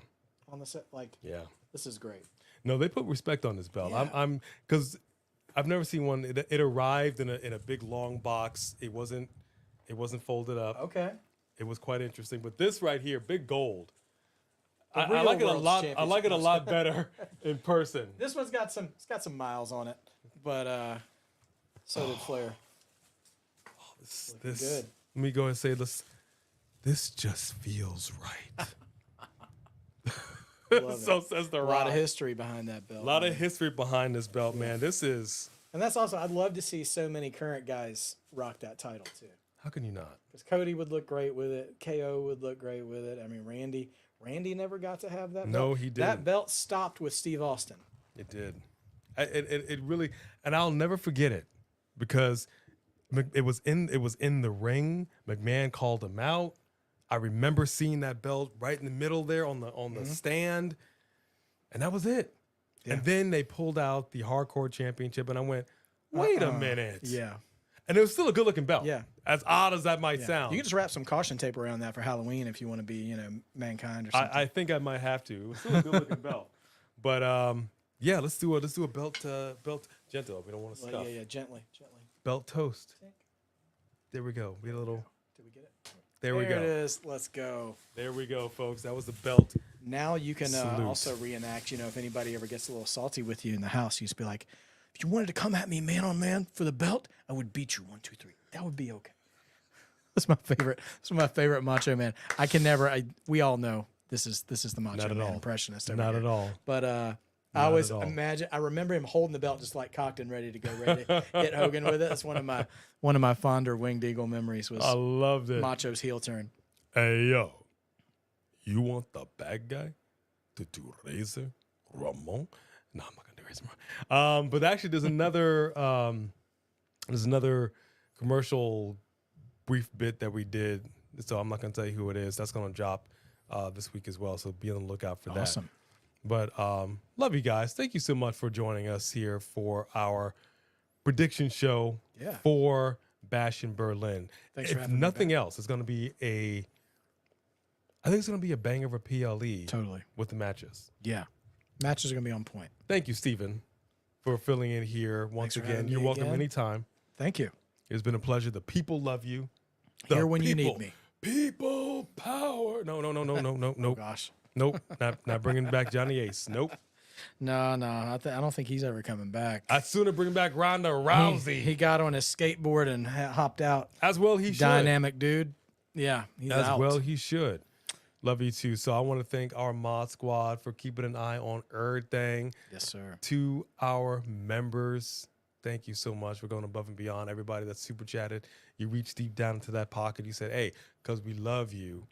On the set, like. Yeah. This is great. No, they put respect on this belt. Yeah. I'm because I've never seen one. It arrived in a big long box. It wasn't folded up. Okay. It was quite interesting. But this right here, big gold. The I like it a real lot. World I like it a lot better in person. This one's got some miles on it, but so did Flair. This good. Let me go and say this. This just feels right. So says the A Rock. lot of history behind that belt. A lot of history behind this belt, man. This is. And that's also, I'd love to see so many current guys rock that title too. How can you not? Because Cody would look great with it. KO would look great with it. I mean, Randy never got to have that belt. No, he didn't. That belt stopped with Steve Austin. It did. It really, and I'll never forget it because it was in the ring. McMahon called him out. I remember seeing that belt right in the middle there on the stand, and that was it. Yeah. And then they pulled out the Hardcore Championship, and I went, "Wait a minute!" Yeah. And it was still a good-looking belt. Yeah. As odd as that might sound. You can just wrap some caution tape around that for Halloween if you want to be, Mankind or something. I think I might have to. It was still a good-looking belt. But yeah, let's do a belt gentle. We don't want to stuff. Yeah, gently. Belt toast. There we go. We had a little. Did we get it? There we go. There it is. Let's go. There we go, folks. That was the belt. Now you can also reenact, if anybody ever gets a little salty with you in the house, you just be like, if you wanted to come at me man on man for the belt, I would beat you 1, 2, 3. That would be okay. That's my favorite. That's my favorite Macho Man. I can never. we all know this is the Macho Man impressionist. Not at all. But I always imagine. I remember him holding the belt just like cocked and ready to go, ready to hit Hogan with it. That's one of my fonder Winged Eagle memories. Was I loved it. Macho's heel turn. Hey yo, you want the bad guy to do Razor Ramon? No, I'm not gonna do Razor Ramon. But actually, there's another commercial brief bit that we did. So I'm not gonna tell you who it is. That's gonna drop this week as well. So be on the lookout for that. Awesome. But love you guys. Thank you so much for joining us here for our prediction show for Bash in Berlin. Thanks for if having me nothing back. else, it's going to be I think it's going to be a bang of a PLE. Totally. With the matches. Yeah. Matches are going to be on point. Thank you, Stephen, for filling in here once again. You're welcome anytime. Thank you. It's been a pleasure. The people love you. Here when you need me. People power. No. Oh, gosh. Nope. Not bringing back Johnny Ace. Nope. No. I don't think he's ever coming back. I'd sooner bring back Ronda Rousey. He got on his skateboard and hopped out. As well he should. Dynamic dude. Yeah, he's out. As well he should. Love you too. So I want to thank our mod squad for keeping an eye on everything. Yes, sir. To our members, thank you so much for going above and beyond. Everybody that super chatted, you reached deep down into that pocket. You said, hey, because we love you,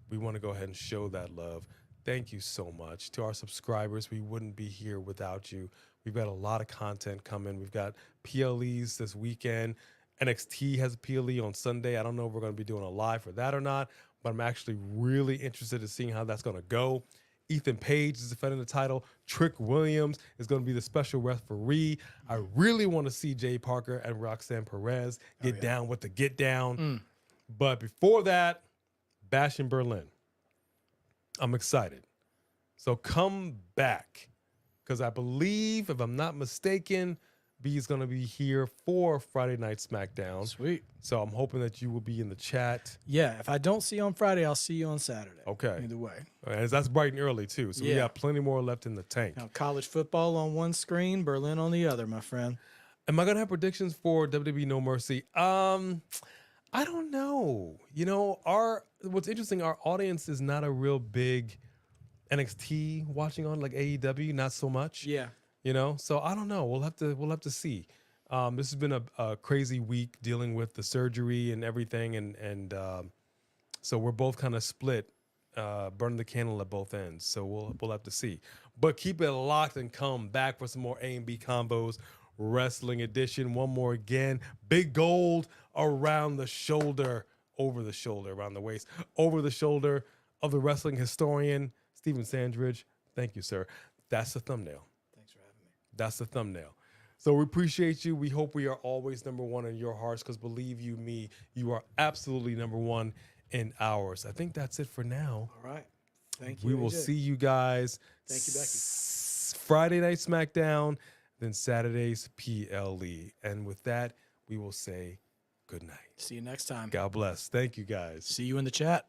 we want to go ahead and show that love. Thank you so much. To our subscribers, we wouldn't be here without you. We've got a lot of content coming. We've got PLEs this weekend. NXT has a PLE on Sunday. I don't know if we're going to be doing a live for that or not, but I'm actually really interested in seeing how that's going to go. Ethan Page is defending the title. Trick Williams is going to be the special referee. I really want to see Jay Parker and Roxanne Perez get down with the get down. But before that, Bash in Berlin. I'm excited. So come back, because I believe, if I'm not mistaken, B is going to be here for Friday Night SmackDown. Sweet. So I'm hoping that you will be in the chat. Yeah, if I don't see you on Friday, I'll see you on Saturday. Okay. Either way. And that's bright and early, too. So we got plenty more left in the tank. Now, college football on one screen, Berlin on the other, my friend. Am I going to have predictions for WWE No Mercy? I don't know. You know, what's interesting, our audience is not a real big NXT watching on, like AEW, not so much. Yeah. You know, so I don't know. We'll have to see. This has been a crazy week dealing with the surgery and everything, and so we're both kind of split, burning the candle at both ends. So we'll have to see. But keep it locked and come back for some more A and B combos. Wrestling edition, one more again. Big gold around the shoulder, over the shoulder, around the waist, over the shoulder of the wrestling historian, Stephen Sandridge. Thank you, sir. That's the thumbnail. Thanks for having me. That's the thumbnail. So we appreciate you. We hope we are always number one in your hearts, because believe you me, you are absolutely number one in ours. I think that's it for now. All right. Thank you. We will see you guys. Thank you, Becky. Friday Night SmackDown, then Saturday's PLE. And with that, we will say good night. See you next time. God bless. Thank you, guys. See you in the chat.